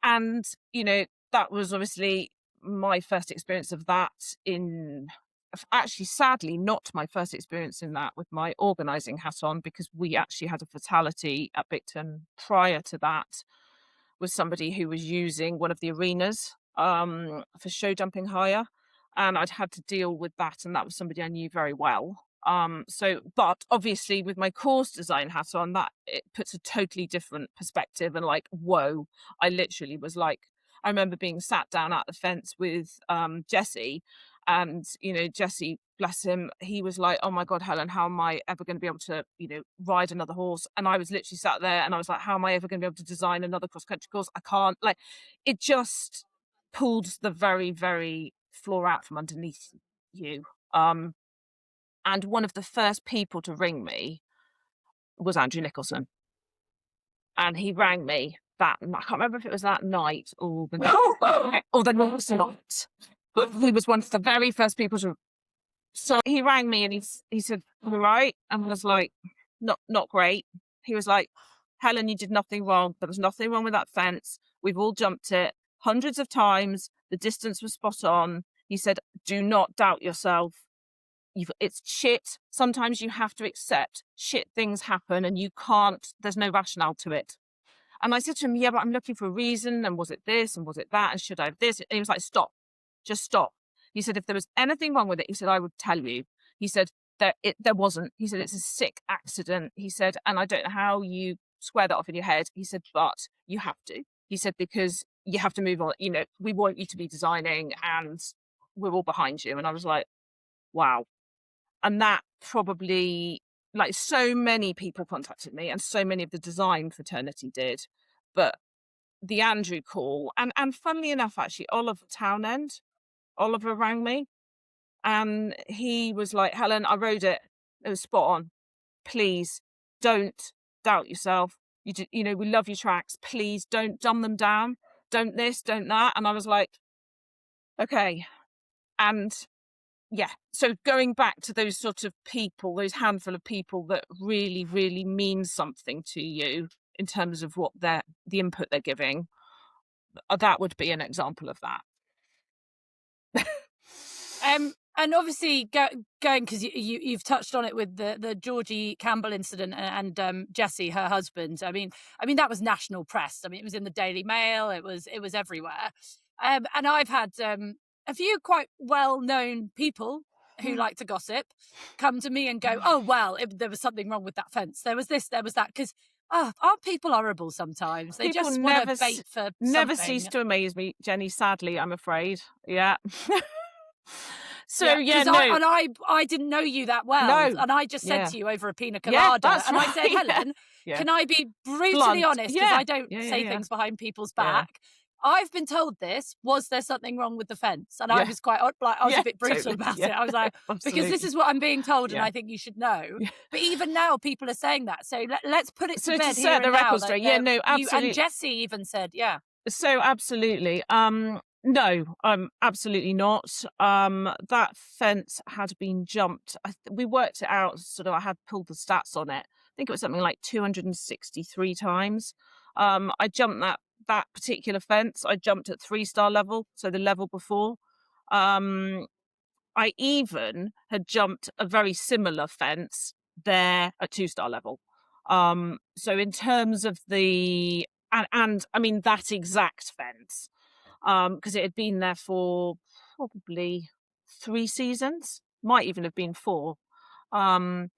And, that was obviously my first experience of that actually, sadly, not my first experience in that with my organising hat on, because we actually had a fatality at Bicton prior to that with somebody who was using one of the arenas for show jumping hire. And I'd had to deal with that. And that was somebody I knew very well. But obviously with my course design hat on, that it puts a totally different perspective and like, whoa, I literally was like, I remember being sat down at the fence with Jesse, and Jesse, bless him, he was like, "Oh my God, Helen, how am I ever going to be able to ride another horse?" And I was literally sat there and I was like, how am I ever going to be able to design another cross country course? I can't. Like, it just pulled the very, very floor out from underneath you. And one of the first people to ring me was Andrew Nicholson. And he rang me I can't remember if it was that night or the next night. But he was one of the very first people to. So he rang me and he said, "All right?" And I was like, not great. He was like, "Helen, you did nothing wrong. There was nothing wrong with that fence. We've all jumped it hundreds of times. The distance was spot on." He said, "Do not doubt yourself. It's shit. Sometimes you have to accept shit things happen and you can't, there's no rationale to it." And I said to him, "Yeah, but I'm looking for a reason. And was it this? And was it that? And should I have this?" And he was like, "Stop. Just stop." He said, "If there was anything wrong with it," he said, "I would tell you." He said, there wasn't. He said, "It's a sick accident." He said, "And I don't know how you square that off in your head." He said, "But you have to." He said, "Because you have to move on. We want you to be designing and we're all behind you." And I was like, wow. And that probably, like, so many people contacted me and so many of the design fraternity did. But the Andrew call, and funnily enough, actually, Oliver rang me. And he was like, Helen, I rode it. It was spot on. Please don't doubt yourself. You know, we love your tracks. Please don't dumb them down. Don't this, don't that. And I was like, okay. And yeah, so going back to those sort of people, those handful of people that really, really mean something to you in terms of what the input they're giving, that would be an example of that. And obviously going because you've touched on it with the Georgie Campbell incident and Jesse, her husband. I mean that was national press. I mean, it was in the Daily Mail. It was everywhere. And I've had a few quite well-known people who like to gossip come to me and go, "Oh well, there was something wrong with that fence. There was this, there was that." Because aren't people horrible sometimes? They People just want to bait for never something. cease to amaze me, Jenny. Sadly, I'm afraid. Yeah. So I didn't know you that well, No. and I just said Yeah. to you over a pina Yeah, colada, that's and I said, right. Helen, Yeah. can I be brutally Blunt. honest? Because Yeah. I don't Yeah, say yeah. things behind people's Yeah. back. I've been told this. Was there something wrong with the fence? And I Yeah. was quite like, I was Yeah, a bit brutal totally. about Yeah. it. I was like, because this Absolutely. is what I'm being told, and Yeah. I think you should know. Yeah. But even now, people are saying that. So let's put it So to to bed set here the and now. record that straight, yeah, no, you absolutely. and Jesse even said, yeah. So absolutely. No, absolutely not. That fence had been jumped. We worked it out. Sort of, I had pulled the stats on it. I think it was something like 263 times. I jumped that particular fence. I jumped at 3-star level, so the level before. I even had jumped a very similar fence there at 2-star level. So in terms of the and I mean that exact fence, because it had been there for probably 3 seasons, might even have been 4. And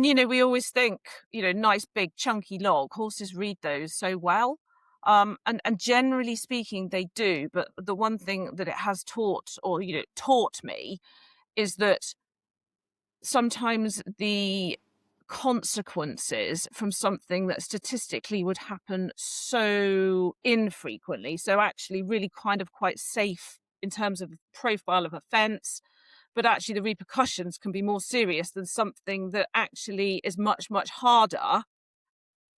you know, we always think, you know, nice big chunky log, horses read those so well. And generally speaking, they do. But the one thing that it has taught, or you know, taught me, is that sometimes the consequences from something that statistically would happen so infrequently, so actually really kind of quite safe in terms of profile of offence, but actually the repercussions can be more serious than something that actually is much, much harder.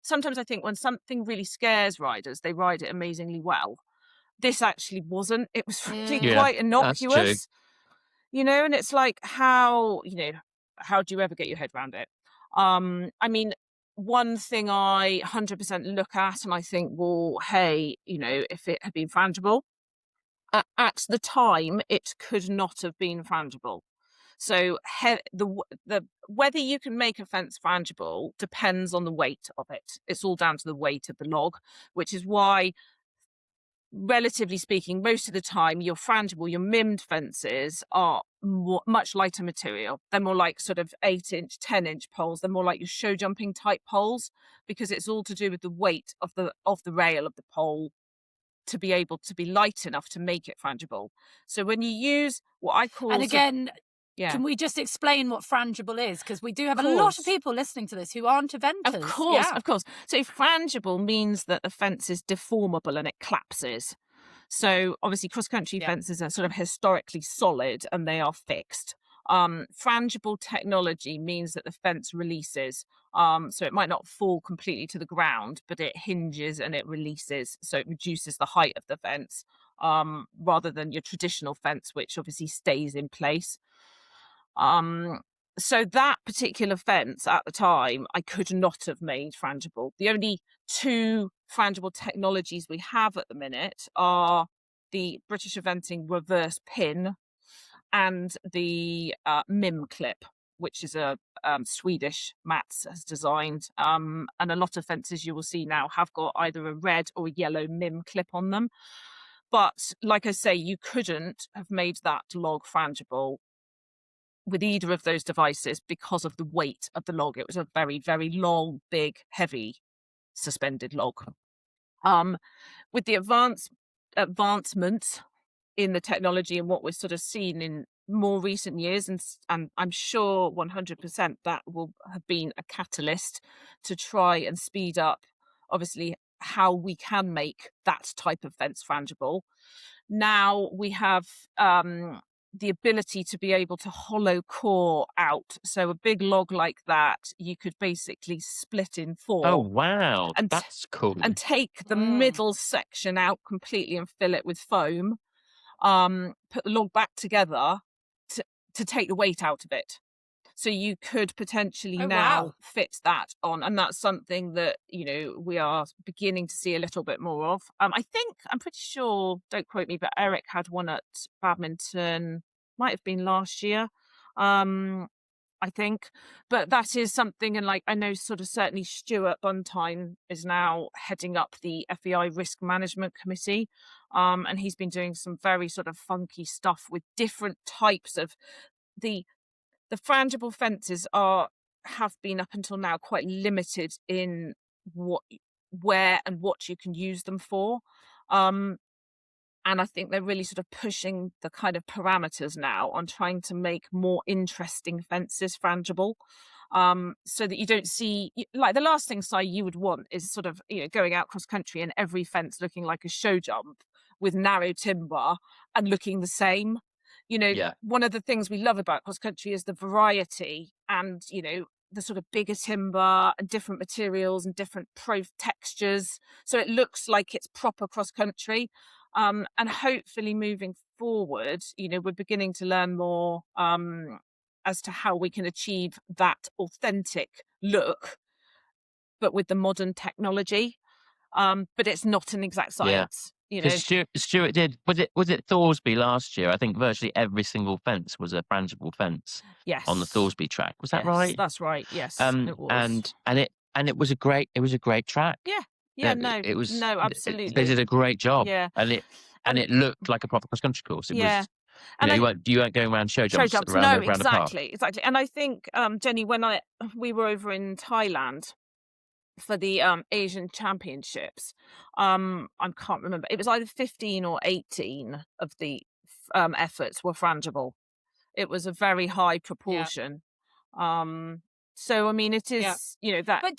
Sometimes I think when something really scares riders, they ride it amazingly well. This actually wasn't. It was really Yeah, quite that's true. innocuous. You know, and it's like, how do you ever get your head around it? I mean, one thing I 100% look at and I think, well, hey, you know, if it had been frangible, at the time, it could not have been frangible. So the whether you can make a fence frangible depends on the weight of it. It's all down to the weight of the log, which is why, relatively speaking, most of the time your frangible, your mimmed fences are much lighter material. They're more like sort of 8-inch, 10-inch poles. They're more like your show jumping type poles, because it's all to do with the weight of the rail of the pole to be able to be light enough to make it frangible. So when you use what I call, And again, yeah, can we just explain what frangible is? Because we do have Of a lot course. of people listening to this who aren't eventers. Of course, Yeah. of course. So frangible means that the fence is deformable and it collapses. So obviously cross-country Yeah. fences are sort of historically solid and they are fixed. Frangible technology means that the fence releases. So it might not fall completely to the ground, but it hinges and it releases. So it reduces the height of the fence, rather than your traditional fence, which obviously stays in place. So that particular fence at the time, I could not have made frangible. The only 2 frangible technologies we have at the minute are the British Eventing reverse pin and the MIM clip, which is a Swedish Mats has designed. And a lot of fences you will see now have got either a red or yellow MIM clip on them. But like I say, you couldn't have made that log frangible with either of those devices because of the weight of the log. It was a very, very long, big, heavy suspended log. With the advancements in the technology and what we're sort of seen in more recent years, and I'm sure 100% that will have been a catalyst to try and speed up, obviously, how we can make that type of fence frangible. Now we have the ability to be able to hollow core out. So a big log like that, you could basically split in Oh, 4 wow. and That's cool. and take the Mm. middle section out completely and fill it with foam. Put the log back together to take the weight out of it. So you could potentially Oh, now wow. fit that on, and that's something that, you know, we are beginning to see a little bit more of. I'm pretty sure, don't quote me, but Eric had one at badminton, might have been last year. I think, but that is something, and like I know, sort of certainly Stuart Buntine is now heading up the FEI Risk Management Committee, and he's been doing some very sort of funky stuff with different types of the frangible fences have been up until now quite limited in where and what you can use them for. And I think they're really sort of pushing the kind of parameters now on trying to make more interesting fences frangible. So that you don't see, like, the last thing, Si, you would want is sort of, you know, going out cross country and every fence looking like a show jump with narrow timber and looking the same. You know, Yeah. one of the things we love about cross country is the variety and, you know, the sort of bigger timber and different materials and different textures. So it looks like it's proper cross country. And hopefully moving forward, you know, we're beginning to learn more as to how we can achieve that authentic look, but with the modern technology. But it's not an exact Yeah. science, you Because know. Stuart did, was it Thorsby last year? I think virtually every single fence was a frangible fence on the Yes. Thorsby track. Was that Yes, right? that's right. Yes, it was. And it was a great track. Yeah. Yeah, It was no, they absolutely. did a great job. Yeah. And And it looked like a proper cross country course. It yeah. was, you And know, I you weren't going around show show jumps jumps. around No, around the park. exactly. And I think, Jenny, when we were over in Thailand for the Asian Championships, I can't remember. It was either 15 or 18 of the efforts were frangible. It was a very high Yeah. proportion. So I mean, it Yeah. is, you know, that. But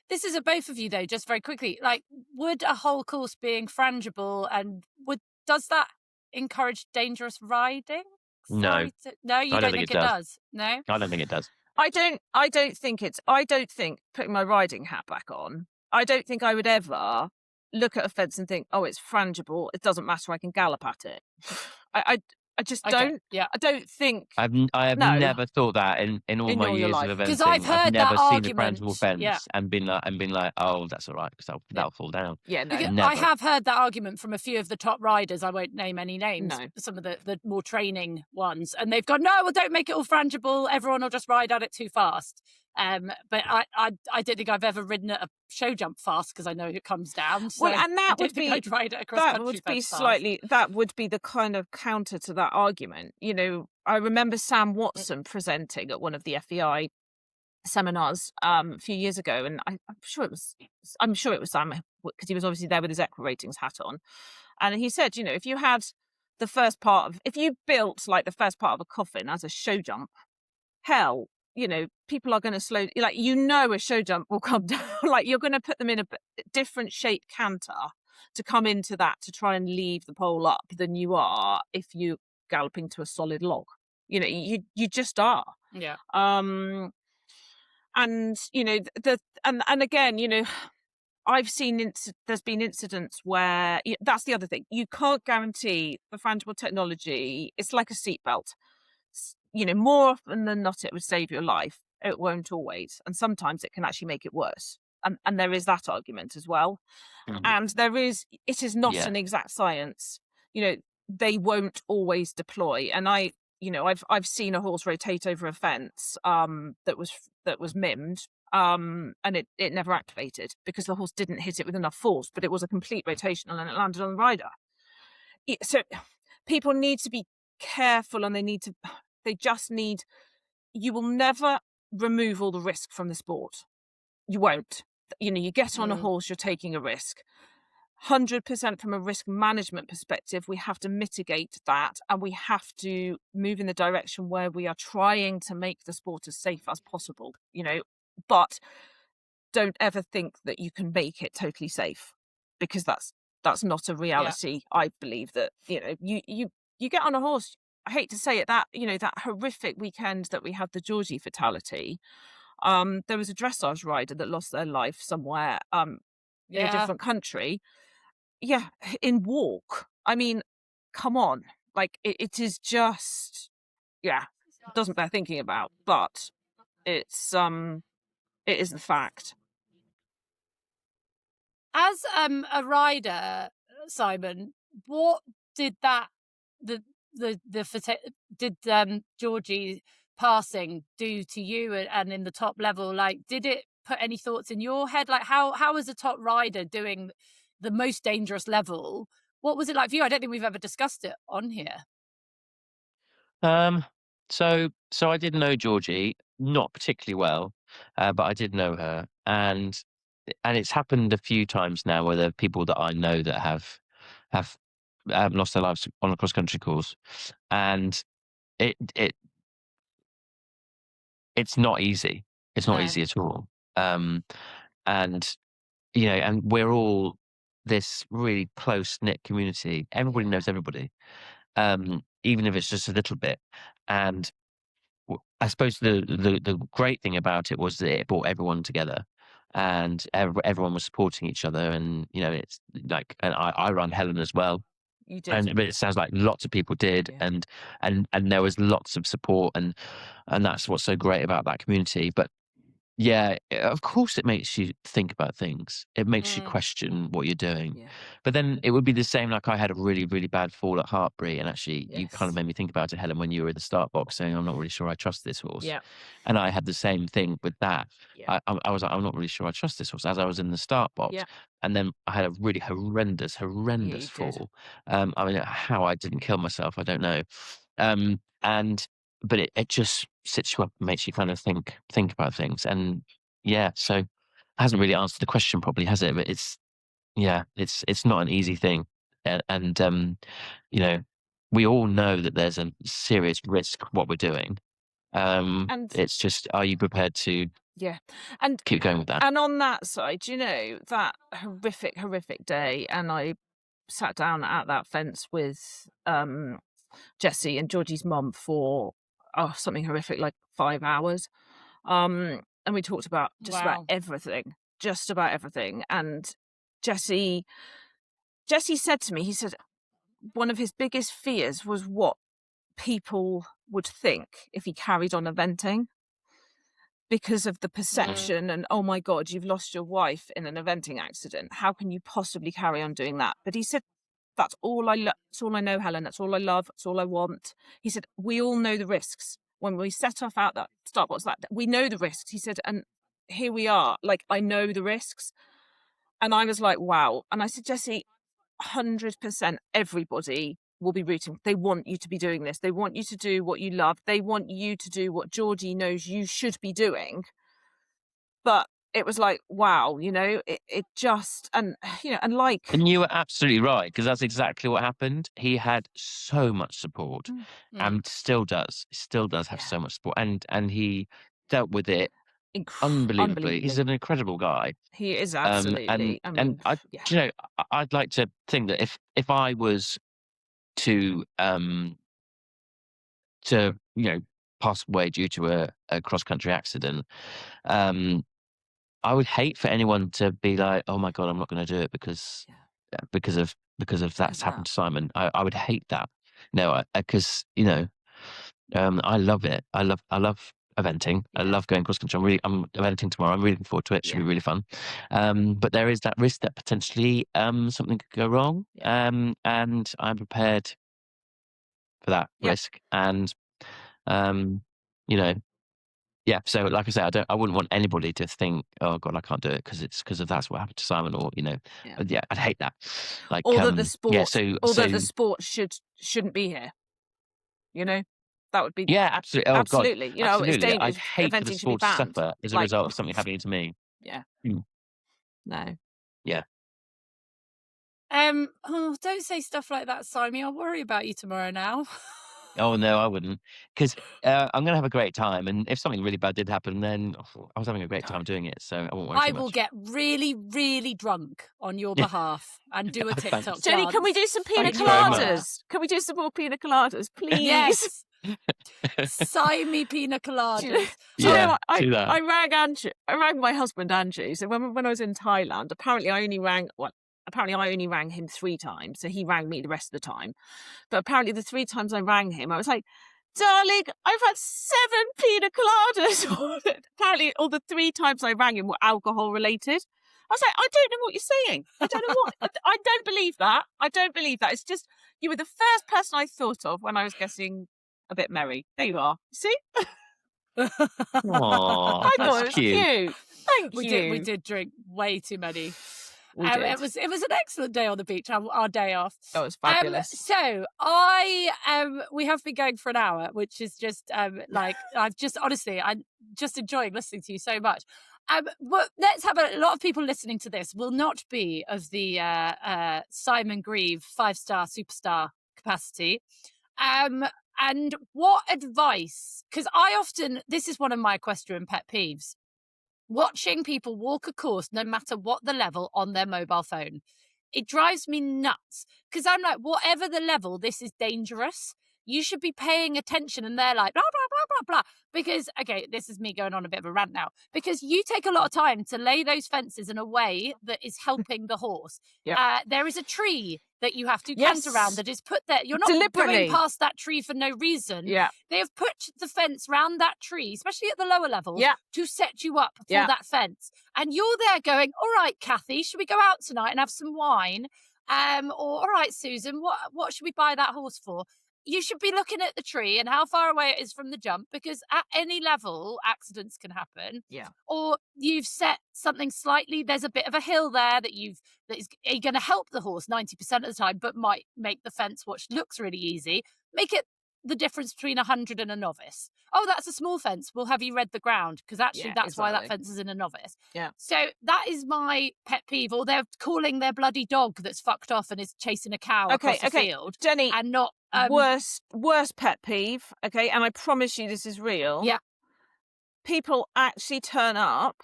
this is a both of you though, just very quickly. Like, would a whole course being frangible and does that encourage dangerous riding? No, No, you I don't don't think think it it does. does? No? I don't think it does. I don't think, putting my riding hat back on, I don't think I would ever look at a fence and think, oh, it's frangible, it doesn't matter, I can gallop at it. I just Okay. don't. Yeah. I don't think. I have No. never thought that in all In my all your years of life. eventing. 'Cause I've heard that never seen a argument, frangible yeah. fence and been like, oh, that's all right because that'll fall down. Yeah, no. Because Never. I have heard that argument from a few of the top riders. I won't name any names. No. Some of the more training ones, and they've gone, no, well, don't make it all frangible. Everyone will just ride at it too fast. But I don't think I've ever ridden at a show jump fast because I know it comes down. So Well, and that I don't think I'd ride it across that country would be fence fast. slightly. That would be the kind of counter to that argument. You know, I remember Sam Watson presenting at one of the FEI seminars a few years ago, and I'm sure it was Sam, because he was obviously there with his Equa Ratings hat on, and he said, you know, if you built like the first part of a coffin as a show jump, hell, you know, people are going to slow, like, you know, a show jump will come down, like, you're going to put them in a different shape canter to come into that to try and leave the pole up than you are if you're galloping to a solid log. You know, you just are. Yeah. And you know, and again, you know, I've seen there's been incidents where that's the other thing. You can't guarantee the frangible technology. It's like a seatbelt. You know, more often than not, it would save your life. It won't always, and sometimes it can actually make it worse. And there is that argument as well. Mhm. And it is not an exact science. You know, they won't always deploy. And I've seen a horse rotate over a fence that was mimmed. And it never activated because the horse didn't hit it with enough force, but it was a complete rotation and it landed on the rider. So people need to be careful, and you will never remove all the risk from the sport. You won't. You know, you get on a horse, you're taking a risk. 100% from a risk management perspective, we have to mitigate that, and we have to move in the direction where we are trying to make the sport as safe as possible, you know, but don't ever think that you can make it totally safe, because that's not a reality. I believe that, you know, you get on a horse. I hate to say it, that that horrific weekend that we had the Georgie fatality. There was a dressage rider that lost their life somewhere in a Yeah. different country. Yeah, in walk. I mean, come on, like it is just yeah, doesn't bear thinking about, but it's it is the fact. As a rider, Simon, what did that the did Georgie passing do to you and in the top level? Like, did it put any thoughts in your head? Like, how was a top rider doing the most dangerous level? What was it like for you? I don't think we've ever discussed it on here. Um, so I did know Georgie, not particularly well, but I did know her, and it's happened a few times now where there are people that I know that have lost their lives on a cross country course, and it it it's not easy. It's not No. easy at all. Um, and and we're all this really close knit community. Everybody Yeah. knows everybody, even if it's just a little bit, and I suppose the great thing about it was that it brought everyone together, and everyone was supporting each other. And it's like, and I run Helen as well, You did. but it sounds like lots of people did, Yeah. and there was lots of support, and that's what's so great about that community. But yeah, of course, it makes you think about things. It makes you Mm. question what you're doing. Yeah. But then it would be the same. Like, I had a really, really bad fall at Hartbury, and actually, you kind of Yes. made me think about it, Helen, when you were in the start box, saying, "I'm not really sure I trust this horse." Yeah. And I had the same thing with that. Yeah. I was like, "I'm not really sure I trust this horse," as I was in the start box, Yeah. and then I had a really Yeah, you horrendous did. fall. I mean, how I didn't kill myself, I don't know. And but it just sits you up and makes you kind of think about things. And yeah, so it hasn't really answered the question properly, has it? But it's not an easy thing, and you know, we all know that there's a serious risk what we're doing. And It's just, are you prepared to yeah. And keep going with that? and on that side, that horrific day, and I sat down at that fence with Jessie and Georgie's mum for something horrific like 5 hours. And we talked about just about Wow. everything. Just about everything. And Jessie Jessie said to me, he said one of his biggest fears was what people would think if he carried on eventing because of the Mm. perception and, oh my God, you've lost your wife in an eventing accident. How can you possibly carry on doing that? But he said, that's all I know, Helen. That's all I love. That's all I want. He said, we all know the risks. When we set off out that start box, that we know the risks. He said, and here we are. Like, I know the risks. And I was like, wow. And I said, Jessie, 100% everybody will be rooting. They want you to be doing this. They want you to do what you love. They want you to do what Georgie knows you should be doing. But it was like, wow, it just, and, and like, And you were absolutely right, because that's exactly what happened. He had so much support, Mm. and still does have yeah, so much support, and he dealt with it unbelievably. He's unbelievably. an incredible guy. He is And absolutely, I mean, I, yeah, you know, I'd like to think that if I was to pass away due to a cross country accident, um, I would hate for anyone to be like, "Oh my God, I'm not going to do it because yeah, because of because that's of that. happened to Simon." I would hate that. No, because I love it. I love eventing. I Yeah, love going cross country. I'm eventing tomorrow. I'm really looking forward to it. It should yeah, be really fun. But there is that risk that potentially something could go wrong. yeah, And I'm prepared for that yeah, risk. And um, you know, yeah. So like I say, I wouldn't want anybody to think, "Oh God, I can't do it because of that's what happened to Simon," or yeah. yeah, I'd hate that. Like, Or that the yeah. sport, So or that the sport shouldn't be here. You know, that would be yeah, absolutely. Oh God, absolutely. It's absolutely. I'd dangerous. hate for the Eventing should be sport to banned. suffer as a Like, result of something happening to me. yeah, Mm, no, yeah. Oh, don't say stuff like that, Simon. I'll worry about you tomorrow now. Oh no, I wouldn't, because I'm going to have a great time, and if something really bad did happen, then I was having a great time doing it, so I won't worry I too will much. get really, really drunk on your behalf and do a Thanks. TikTok Jenny, dance. can we do some pina Thanks very much. coladas? Can we do some more pina coladas, please? Yes. Sign me pina Do you know, coladas. do you Yeah, know what? do that. I rang Andrew. I rang my husband Andrew. So when I was in Thailand, apparently I only rang him 3 times. So he rang me the rest of the time. But apparently the 3 times I rang him, I was like, darling, I've had 7 pina coladas. Apparently all the 3 times I rang him were alcohol related. I was like, I don't know what you're saying. I don't know what. I don't believe that. I don't believe that. It's just, you were the first person I thought of when I was getting a bit merry. There you are. See? Aw, I thought that's it was cute. cute. Thank you. We did drink way too many. We did. It was an excellent day on the beach. Our day off. That was fabulous. So we have been going for an hour, which is just like I'm just enjoying listening to you so much. But let's have a lot of people listening to this will not be of the Simon Grieve 5-star superstar capacity. And what advice? Because this is one of my equestrian pet peeves. Watching people walk a course, no matter what the level, on their mobile phone. It drives me nuts because I'm like, whatever the level, this is dangerous. You should be paying attention. And they're like, blah, blah, blah, blah, blah. Because, okay, this is me going on a bit of a rant now. Because you take a lot of time to lay those fences in a way that is helping the horse. Yep. There is a tree that you have to Yes. cant around that is put there. You're not Deliberately. going past that tree for no reason. Yeah. They have put the fence round that tree, especially at the lower levels, Yeah. to set you up for Yeah. that fence. And you're there going, all right, Kathy, should we go out tonight and have some wine? Or all right, Susan, what should we buy that horse for? You should be looking at the tree and how far away it is from the jump, because at any level, accidents can happen. Yeah. Or you've set something slightly, there's a bit of a hill there that you're going to help the horse 90% of the time, but might make the fence, which looks really easy, make it the difference between 100 and a novice. Oh, that's a small fence. Well, have you read the ground? Because actually, Yeah, that's why that exactly. fence is in a novice. Yeah. So that is my pet peeve. Or they're calling their bloody dog that's fucked off and is chasing a cow across the field, Jenny, and not worst pet peeve. Okay, and I promise you this is real. Yeah. People actually turn up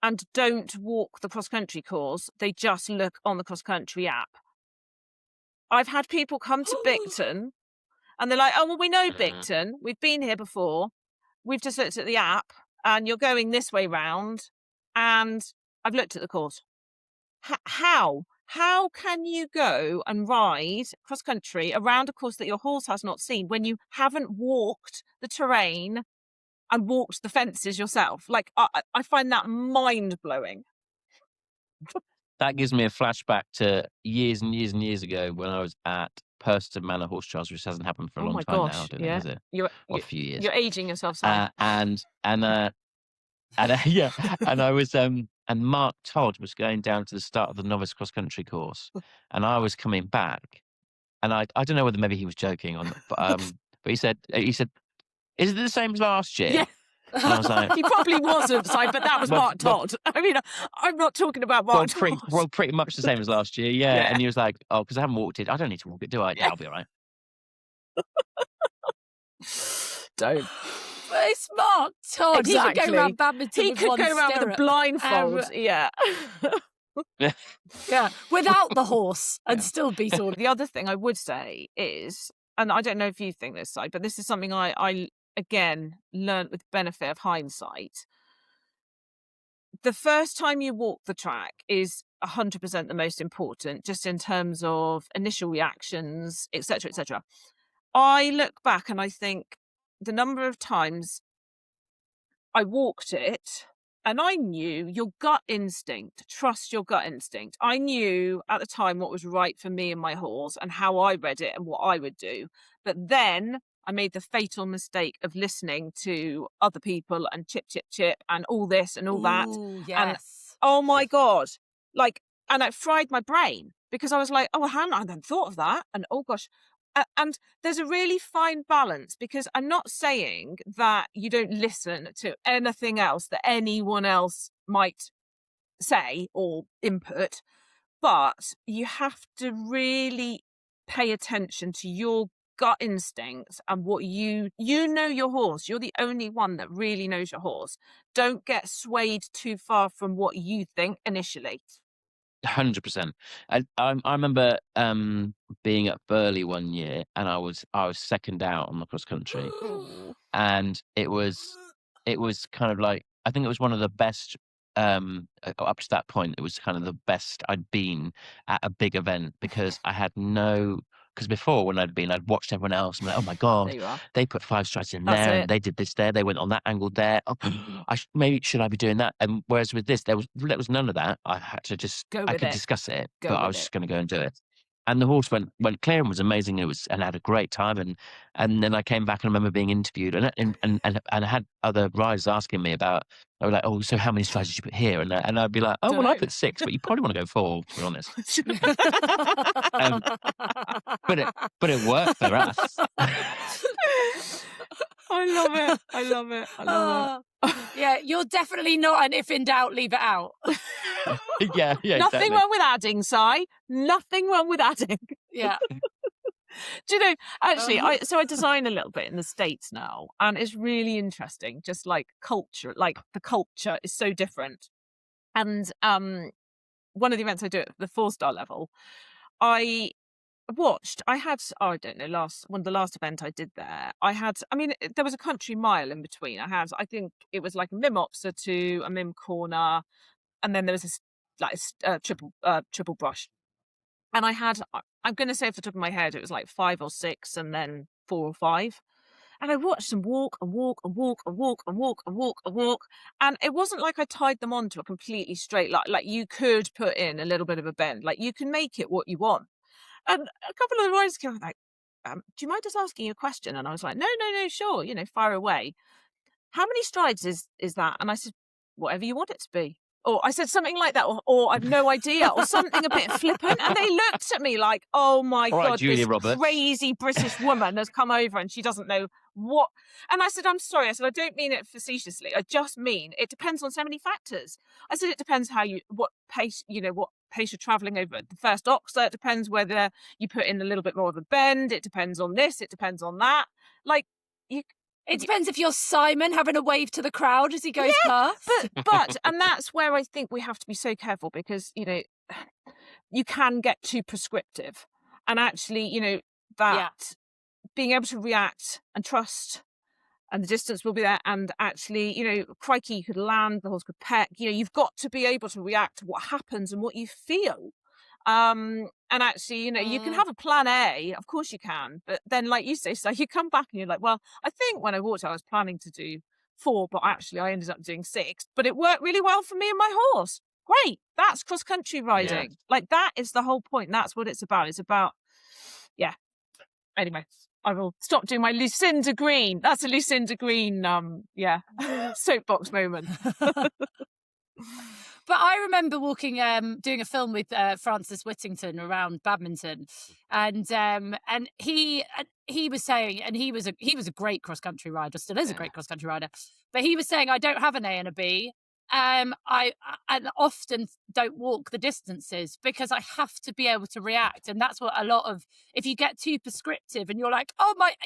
and don't walk the cross country course. They just look on the cross country app. I've had people come to Bicton and they're like, oh, well, we know Bicton. We've been here before. We've just looked at the app and you're going this way round. And I've looked at the course. How? How can you go and ride cross country around a course that your horse has not seen when you haven't walked the terrain and walked the fences yourself? Like, I find that mind blowing. That gives me a flashback to years and years and years ago when I was at Purston Manor Horse Trials, which hasn't happened for a long time now, I don't think, has it? You're Or a few years. You're aging yourself, Sam. Yeah, and I was and Mark Todd was going down to the start of the novice cross country course, and I was coming back, and I don't know whether maybe he was joking on, but he said, is it the same as last year? Yeah. And I was like, He probably wasn't, Si, but that was Mark Todd. I mean, I'm not talking about Mark Todd. pretty much the same as last year, yeah. And he was like, oh, because I haven't walked it. I don't need to walk it, do I? Yeah, I'll be all right. Don't. But it's Mark Todd. Exactly. He could go around badminton He with could one go around with a stirrup. blindfold. Yeah. Yeah, without the horse and still beat all. The other thing I would say is, and I don't know if you think this, Si, but this is something I again learned with benefit of hindsight. The first time you walk the track is 100% the most important, just in terms of initial reactions, etc., etc. I look back and I think the number of times I walked it and I knew your gut instinct, trust your gut instinct. I knew at the time what was right for me and my horse and how I read it and what I would do. But then I made the fatal mistake of listening to other people and chip, chip, chip and all this and all that. Ooh, yes. And oh my God, like, and it fried my brain because I was like, oh, I hadn't thought of that. And oh gosh. And there's a really fine balance, because I'm not saying that you don't listen to anything else that anyone else might say or input, but you have to really pay attention to your gut instinct and what you know your horse. You're the only one that really knows your horse. Don't get swayed too far from what you think initially. 100%. I remember being at Burley one year, and I was second out on the cross country, Ooh. and it was kind of like, I think it was one of the best up to that point. It was kind of the best I'd been at a big event, because I had no. Because before, when I'd watched everyone else. I'm like, oh my There god, you are. they put 5 strides in That's there, it. and they did this there. They went on that angle there. Oh, maybe should I be doing that? And whereas with this, there was none of that. I had to just, Go I with could it. discuss it, Go but I with was it. just going to go and do it. And the horse went clear and was amazing. And I had a great time. And then I came back and I remember being interviewed, and I had other riders asking me about. They were like, "Oh, so how many strides did you put here?" And I'd be like, "Oh, well, I Dunno. put 6, but you probably want to go 4, to be honest." But it worked for us. I love it. I love it. I love Yeah, you're definitely not an if in doubt, leave it out. Yeah, it. Nothing exactly. wrong with adding, Si. Nothing wrong with adding. Yeah. Do you know, actually, I design a little bit in the States now, and it's really interesting. Just like culture, like the culture is so different. And one of the events I do at the 4-star level, I had, I don't know, one of the last event I did there, there was a country mile in between. I think it was like a mim opsa to a mim corner, and then there was this triple brush. And I'm going to say off the top of my head, it was like 5 or 6 and then 4 or 5. And I watched them walk and walk and walk and walk and walk and walk and walk. And it wasn't like I tied them onto a completely straight line. Like you could put in a little bit of a bend. Like you can make it what you want. And a couple of the riders came like, do you mind just asking you a question? And I was like, no, sure, fire away. How many strides is that? And I said, whatever you want it to be. Or I said something like that, or I've no idea, or something a bit flippant. And they looked at me like, oh my All right, God, Julia this Roberts. crazy British woman has come over and she doesn't know what. And I said, I'm sorry. I said, I don't mean it facetiously. I just mean it depends on so many factors. I said, it depends what pace you're traveling over the first oxer. It depends whether you put in a little bit more of a bend. It depends on this. It depends on that. Like, it depends if you're Simon having a wave to the crowd as he goes past. But and that's where I think we have to be so careful, because you can get too prescriptive, and actually being able to react and trust, and the distance will be there, and actually crikey, you could land, the horse could peck. You've got to be able to react to what happens and what you feel. And actually, you can have a plan A, of course you can, but then, like you say, so you come back and you're like, well, I think when I walked out, I was planning to do 4, but actually I ended up doing 6, but it worked really well for me and my horse. Great. That's cross-country riding. Yeah. Like, that is the whole point. That's what it's about. It's about, anyway, I will stop doing my Lucinda Green. That's a Lucinda Green, soapbox moment. But I remember doing a film with Francis Whittington around badminton, and he was saying, and he was a great cross country rider, still is a great cross country rider, but he was saying, I don't have an A and a B. I often don't walk the distances because I have to be able to react, and that's what if you get too prescriptive and you're like,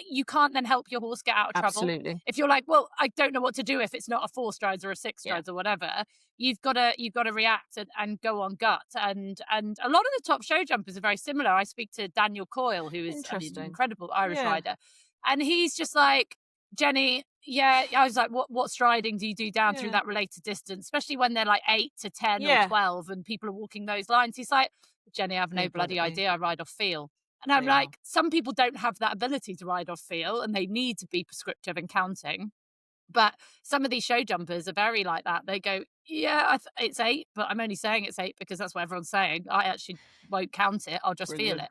you can't then help your horse get out of trouble. Absolutely. If you're like, well, I don't know what to do if it's not a 4 strides or a 6 strides or whatever, you've got to react and go on gut. And a lot of the top show jumpers are very similar. I speak to Daniel Coyle, who is an incredible Irish rider, and he's just like, Jenny, I was like, what striding do you do down through that related distance, especially when they're like 8 to 10 or 12 and people are walking those lines? He's like, Jenny, I have no bloody idea. I ride off feel. And I'm like, some people don't have that ability to ride off feel, and they need to be prescriptive and counting. But some of these show jumpers are very like that. They go, it's 8, but I'm only saying it's 8 because that's what everyone's saying. I actually won't count it. I'll just feel it.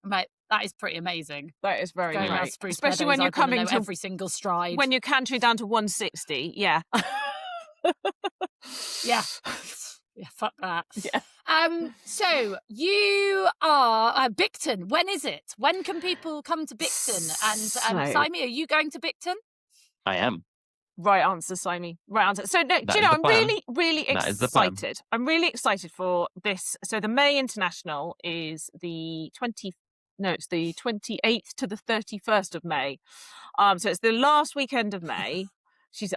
I'm like, that is pretty amazing. That is very nice. Especially when you're coming to every single stride. When you're cantering down to 160, yeah. Yeah, fuck that. Yeah. So you are Bicton. When is it? When can people come to Bicton? And Simon, are you going to Bicton? I am. Right answer, Simon. Right answer. So, no, do you know, I'm really, really excited. I'm really excited for this. So, the May International is the No, it's the 28th to the 31st of May. So it's the last weekend of May.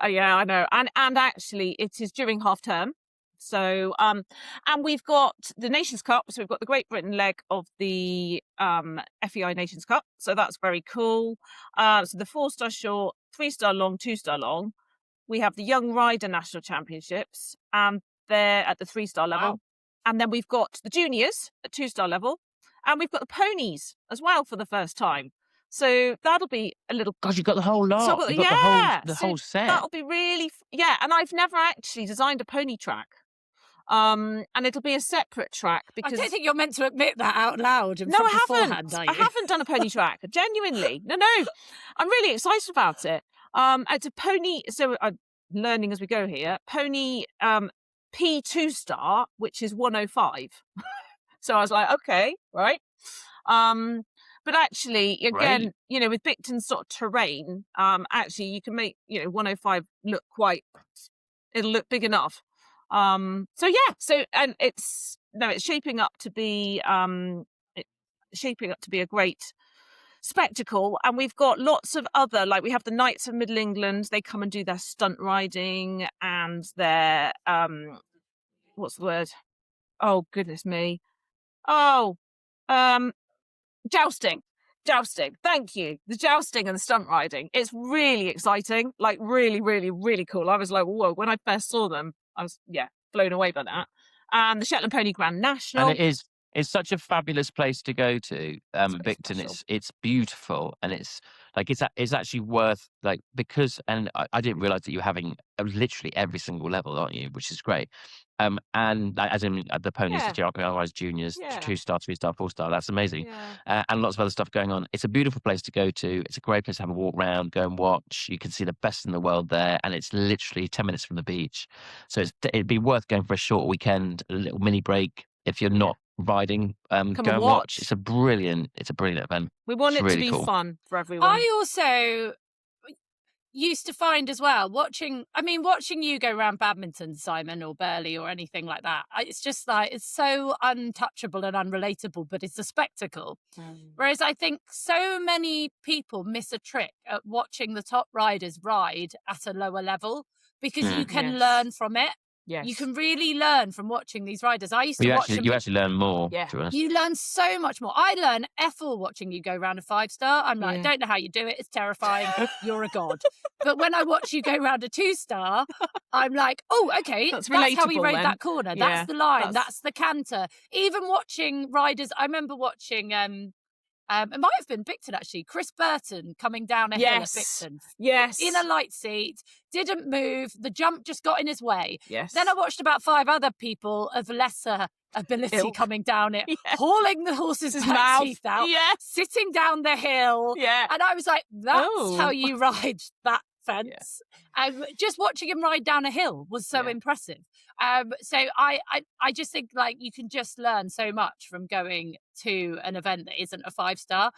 Yeah, I know. And actually it is during half term. So, and we've got the Nations Cup. So we've got the Great Britain leg of the FEI Nations Cup. So that's very cool. So the 4-star short, 3-star long, 2-star long. We have the Young Rider National Championships. They're at the 3-star level. Wow. And then we've got the juniors at 2-star level. And we've got the ponies as well for the first time. So that'll be a little... God, you've got the whole lot. So I've got- You've got yeah, the so whole set. that'll be really... Yeah, and I've never actually designed a pony track. And it'll be a separate track I because... don't think you're meant to admit that out loud No, I beforehand, haven't. are you? I haven't done a pony track. Genuinely. No. I'm really excited about it. It's a pony... So I'm learning as we go here. Pony P2 star, which is 105. So I was like, okay, right. But actually, again, Great. with Bicton's sort of terrain, actually you can make, 105 look it'll look big enough. And it's shaping up to be a great spectacle. And we've got lots of other, like we have the Knights of Middle England, they come and do their stunt riding and their, what's the word? Oh, goodness me. Oh, jousting. Thank you. The jousting and the stunt riding. It's really exciting. Like really, really, really cool. I was like, whoa, when I first saw them, I was, blown away by that. And the Shetland Pony Grand National. And it's such a fabulous place to go to, Bicton. special. It's beautiful, and it's actually worth, like, because, and I didn't realize that you're having literally every single level, aren't you? Which is great. And like, as in the ponies, Yeah. the Jarkowise juniors, Yeah. 2-star, 3-star, 4-star. That's amazing. Yeah. And lots of other stuff going on. It's a beautiful place to go to. It's a great place to have a walk around, go and watch. You can see the best in the world there, and it's literally 10 minutes from the beach. So it'd be worth going for a short weekend, a little mini break. If you're not riding, go and watch. It's a brilliant event. We want It's it really to be cool. fun for everyone. I also used to find as well, watching you go around badminton, Simon, or Burley or anything like that. It's just like, it's so untouchable and unrelatable, but it's a spectacle. Whereas I think so many people miss a trick at watching the top riders ride at a lower level, because you can learn from it. Yes. You can really learn from watching these riders. I used to watch them. You actually learn more. Yeah. To us. You learn so much more. I learn all watching you go round a 5-star. I'm like, I don't know how you do it. It's terrifying. You're a god. But when I watch you go round a 2-star, I'm like, oh, okay. That's how he rode that corner. Yeah, that's the line. That's the canter. Even watching riders, I remember watching, it might have been Bicton actually, Chris Burton coming down a hill at Bicton. Yes. In a light seat, didn't move. The jump just got in his way. Yes. Then I watched about 5 other people of lesser ability coming down it, hauling the horse's back teeth out, sitting down the hill. Yeah. And I was like, that's how you ride that fence. Just watching him ride down a hill was so impressive. So I just think, like, you can just learn so much from going to an event that isn't a 5-star.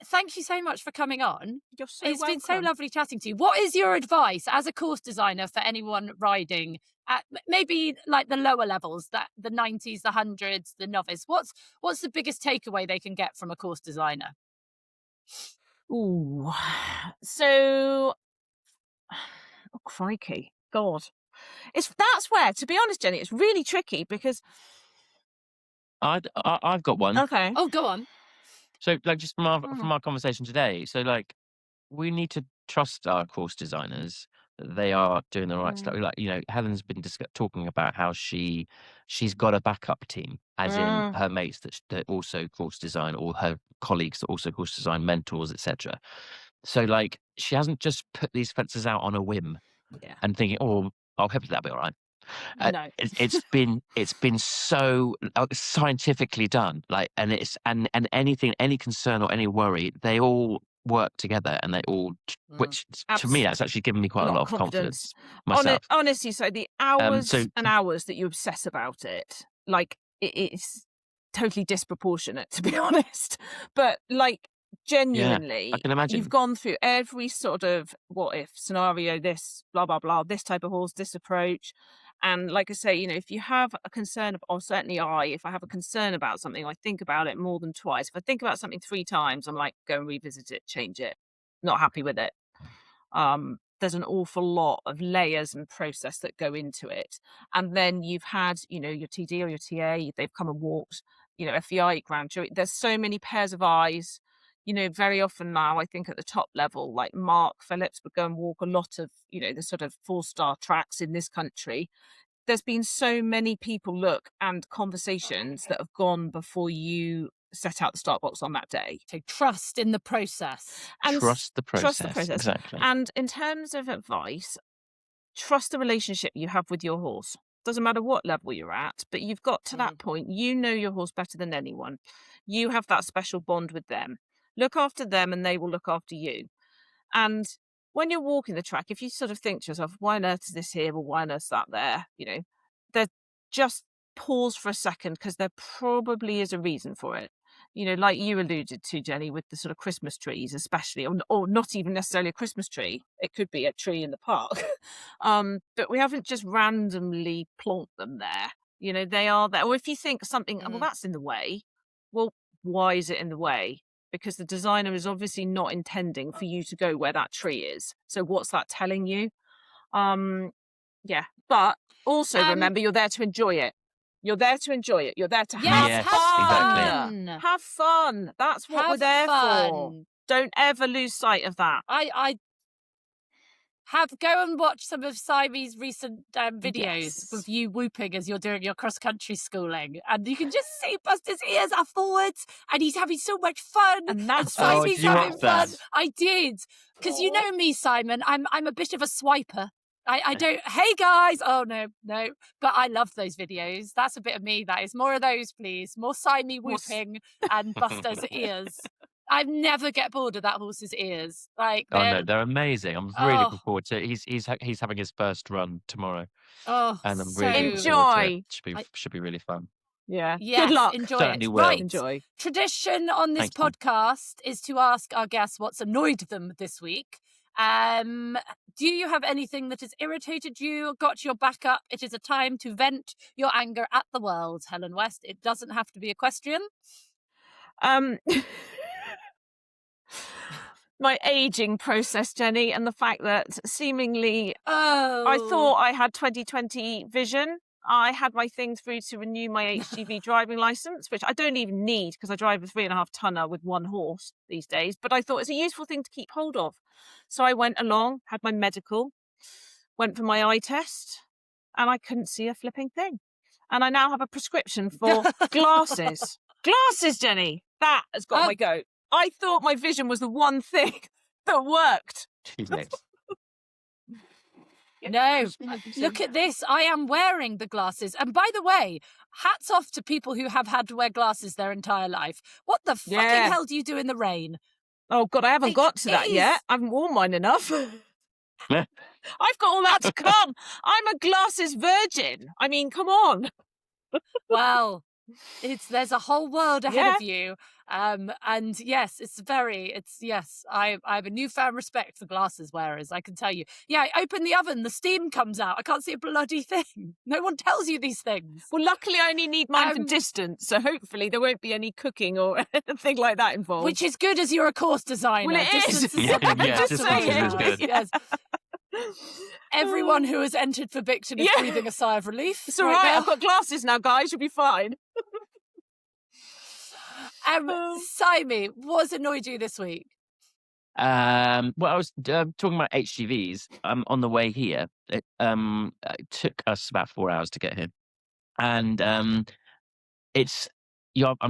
Thank you so much for coming on. You're so It's welcome. been so lovely chatting to you. What is your advice as a course designer for anyone riding at maybe like the lower levels, that the 90s, the 100s, the novice? What's the biggest takeaway they can get from a course designer? Ooh. So, oh, crikey. God. That's where, to be honest, Jenny, it's really tricky because... I've got one. Okay. Oh, go on. So, like, just from our conversation today, so, like, we need to trust our course designers that they are doing the right stuff. Like, Helen's been talking about how she's got a backup team, as in her mates that also course design, or her colleagues that also course design, mentors, etc. So, like, she hasn't just put these fences out on a whim and thinking, oh, I'll hope that'll be all right. No. It's been so scientifically done, like, and anything, any concern or any worry, they all work together, and they all, which to me, that's actually given me quite a lot of confidence myself. Honestly, so the hours and hours that you obsess about it, like, it's totally disproportionate, to be honest. But, like, genuinely, I can imagine. you've gone through every sort of what if scenario, this, blah, blah, blah, this type of horse, this approach. And like I say, you know, if you have a concern, or certainly if I have a concern about something, I think about it more than twice. If I think about something 3 times, I'm like, go and revisit it, change it. Not happy with it. There's an awful lot of layers and process that go into it. And then you've had, you know, your TD or your TA, they've come and walked, you know, FEI, grand jury. There's so many pairs of eyes. You know, very often now, I think at the top level, like Mark Phillips would go and walk a lot of, you know, the sort of 4-star tracks in this country. There's been so many people look and conversations that have gone before you set out the start box on that day. So trust in the process. And Trust the process. trust the process. Exactly. And in terms of advice, trust the relationship you have with your horse. Doesn't matter what level you're at, but you've got to that point. You know your horse better than anyone. You have that special bond with them. Look after them and they will look after you. And when you're walking the track, if you sort of think to yourself, why on earth is this here or why on earth is that there? You know, just pause for a second, because there probably is a reason for it. You know, like you alluded to, Jenny, with the sort of Christmas trees, especially, or not even necessarily a Christmas tree. It could be a tree in the park. But we haven't just randomly plonked them there. You know, they are there. Or if you think something, well, that's in the way. Well, why is it in the way? Because the designer is obviously not intending for you to go where that tree is. So what's that telling you? Yeah. But also remember, you're there to enjoy it. You're there to enjoy it. You're there to have fun. Exactly. Have fun. That's what we're there for. Don't ever lose sight of that. I go and watch some of Simon's recent videos with you whooping as you're doing your cross-country schooling, and you can just see Buster's ears are forwards and he's having so much fun, and that's Simon's having fun. I did, because you know me, Simon, I'm a bit of a swiper. I don't, hey guys, oh no, but I love those videos. That's a bit of me, that is. More of those, please. More Simon whooping and Buster's ears. I never get bored of that horse's ears. Like, no, they're amazing. I'm really looking forward to it. He's having his first run tomorrow. Oh, and I'm so really looking forward to it. Should be really fun. Yeah. Yes, good luck. Enjoy Certainly it. will. Right. Enjoy. Tradition on this podcast is to ask our guests what's annoyed them this week. Do you have anything that has irritated you, got your back up? It is a time to vent your anger at the world, Helen West. It doesn't have to be a question. My aging process, Jenny, and the fact that seemingly I Oh, thought I had 20/20 vision. I had my thing through to renew my HGV driving license, which I don't even need because I drive a 3.5 tonner with one horse these days. But I thought it's a useful thing to keep hold of. So I went along, had my medical, went for my eye test, and I couldn't see a flipping thing. And I now have a prescription for glasses. Glasses, Jenny. That has got my goat. I thought my vision was the one thing that worked. Jesus. no. Look at this. I am wearing the glasses. And by the way, hats off to people who have had to wear glasses their entire life. What the fucking hell do you do in the rain? Oh, God, I haven't got to that yet. I haven't worn mine enough. I've got all that to come. I'm a glasses virgin. I mean, come on. Well, there's a whole world ahead of you. And yes, I have a newfound respect for glasses wearers, I can tell you. Yeah, I open the oven, the steam comes out. I can't see a bloody thing. No one tells you these things. Well, luckily I only need mine for distance, so hopefully there won't be any cooking or anything like that involved. Which is good as you're a course designer. Well, it Distance is. Distance is good. Yes. Everyone who has entered for Bicton is breathing a sigh of relief. It's all right. I've got glasses now, guys. You'll be fine. Simon, what's annoyed you this week? Well, I was talking about HGVs. On the way here, it took us about 4 hours to get here, and I'm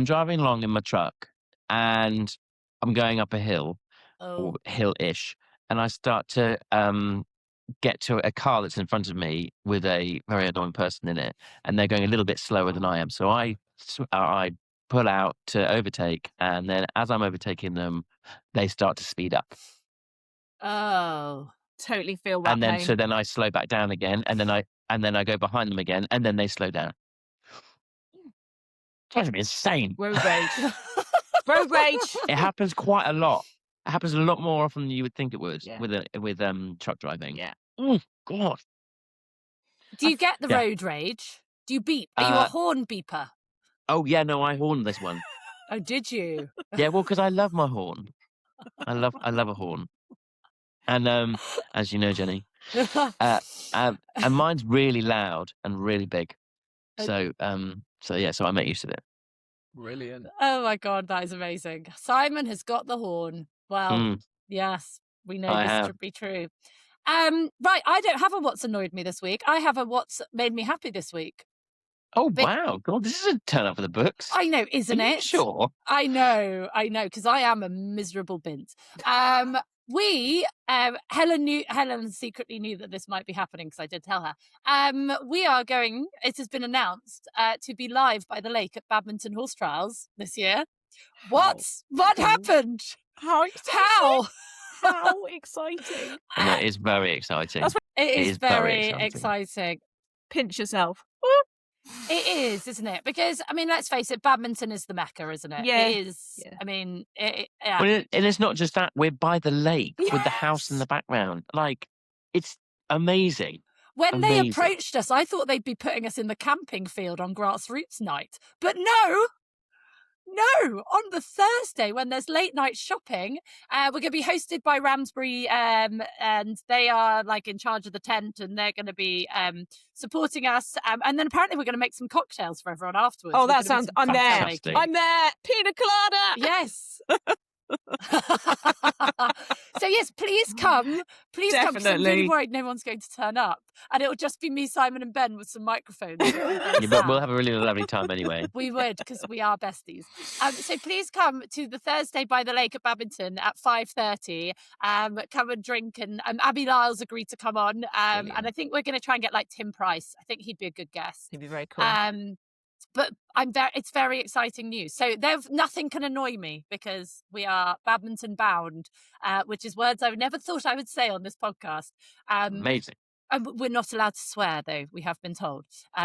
driving along in my truck, and I'm going up a hill, or hill-ish, and I start to get to a car that's in front of me with a very annoying person in it, and they're going a little bit slower than I am. So I pull out to overtake, and then as I'm overtaking them, they start to speed up. Oh, totally feel that. And then so then I slow back down again, and then I go behind them again, and then they slow down. Drives me insane. Road rage. Road rage. It happens quite a lot. It happens a lot more often than you would think it would Yeah. with truck driving. Yeah. Oh God. Do you get the Yeah. road rage? Do you beep? Are you a horn beeper? Oh yeah, no, I horned this one. Oh, did you? Yeah, well, because I love my horn. I love a horn. And as you know, Jenny, and mine's really loud and really big. So yeah, so I make use of it. Brilliant. Oh my God, that is amazing. Simon has got the horn. Well, yes, we know I this have. to be true. Right, I don't have a what's annoyed me this week. I have a what's made me happy this week. Oh wow, God, this is a turn up for the books. I know, isn't Are you it? sure? I know, because I am a miserable bint. Helen secretly knew that this might be happening because I did tell her. We are going, it has been announced, to be live by the lake at Badminton Horse Trials this year. What happened? How exciting. How exciting. And that is very exciting. It is very exciting. Pinch yourself. It is, isn't it? Because, I mean, let's face it, badminton is the mecca, isn't it? Yeah. It is. Yeah. I mean, and it's not just that. We're by the lake with the house in the background. Like, it's amazing. When they approached us, I thought they'd be putting us in the camping field on grassroots night. But no, on the Thursday when there's late night shopping, we're going to be hosted by Ramsbury, and they are like in charge of the tent, and they're going to be supporting us. And then apparently we're going to make some cocktails for everyone afterwards. Oh, that sounds. I'm there. I'm there. Pina colada. Yes. So yes, please come. Please come, because I'm really worried no one's going to turn up. And it'll just be me, Simon and Ben with some microphones. Yeah, but we'll have a really lovely time anyway. We would, because we are besties. So please come to the Thursday by the lake at Badminton at 5:30. Come and drink, and Abby Lyle's agreed to come on. And I think we're going to try and get like Tim Price. I think he'd be a good guest. He'd be very cool. But it's very exciting news. So nothing can annoy me because we are badminton bound, which is words I never thought I would say on this podcast. Amazing. We're not allowed to swear, though, we have been told.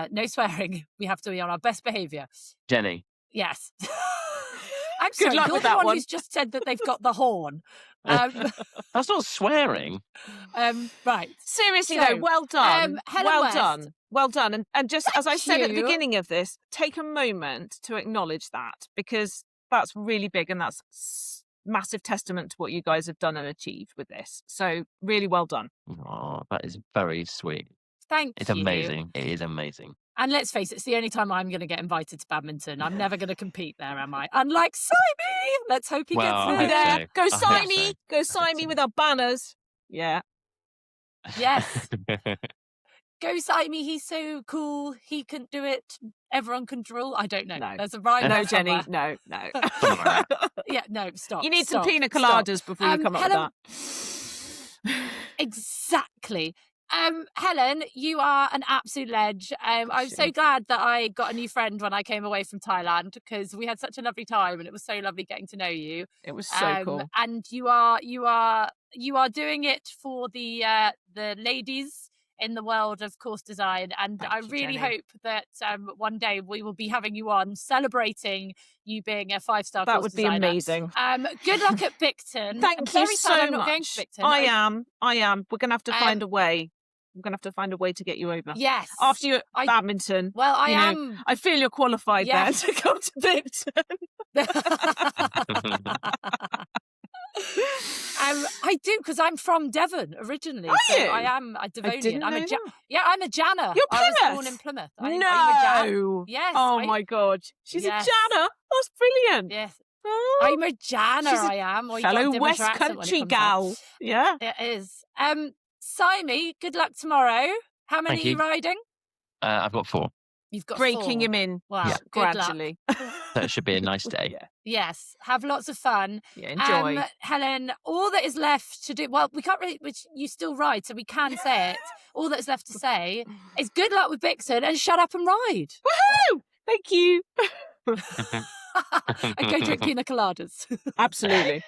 No swearing. We have to be on our best behaviour. Jenny. Yes. I'm sorry, you're the one who's just said that they've got the horn. That's not swearing. Right. Seriously, though, well done. Helen West. Well done. And just as I said at the you. beginning of this, take a moment to acknowledge that, because that's really big and that's massive testament to what you guys have done and achieved with this. So really well done. Oh, that is very sweet. Thank you. It's amazing. It is amazing. And let's face it, it's the only time I'm going to get invited to badminton. I'm never going to compete there, am I? Unlike Simey. Let's hope he gets there. So. Go Simey. Go Simey with our banners. Yeah. Yes. Go Simey. He's so cool. He can do it. Everyone can drool. I don't know. No. There's a rhyme. No, Jenny. No. Yeah, no, stop. You need some pina coladas before you come up with that. Exactly. Helen, you are an absolute ledge. I'm so glad that I got a new friend when I came away from Thailand, because we had such a lovely time and it was so lovely getting to know you. It was so cool. And you are doing it for the ladies in the world of course design, and I really hope that one day we will be having you on celebrating you being a 5-star that course would designer. Be amazing. Good luck at Bicton. Thank you so I'm not much. going to Bicton. I am. We're gonna have to find a way. We're gonna have to find a way to get you over. Yes. After you at badminton. Well, I am. I feel you're qualified there to come to Bicton. I do, because I'm from Devon originally. Are you? I am a Devonian. I'm a Janner. You're Plymouth. I was born in Plymouth. No. Yes. Oh my God. She's a Janner. That's brilliant. Yes. Oh. I'm a Janner. I am. Fellow West Country gal. Yeah. It is. Simey, good luck tomorrow. How many are you riding? I've got 4. You've got breaking 4. him in. Wow. Yeah. Gradually. So it should be a nice day. Yeah. Yes. Have lots of fun. Yeah, enjoy. Helen, all that is left to do, well, we can't really, which you still ride, so we can say it. All that's left to say is good luck with Bicton and shut up and ride. Woohoo! Thank you. And go drink pina coladas. Absolutely.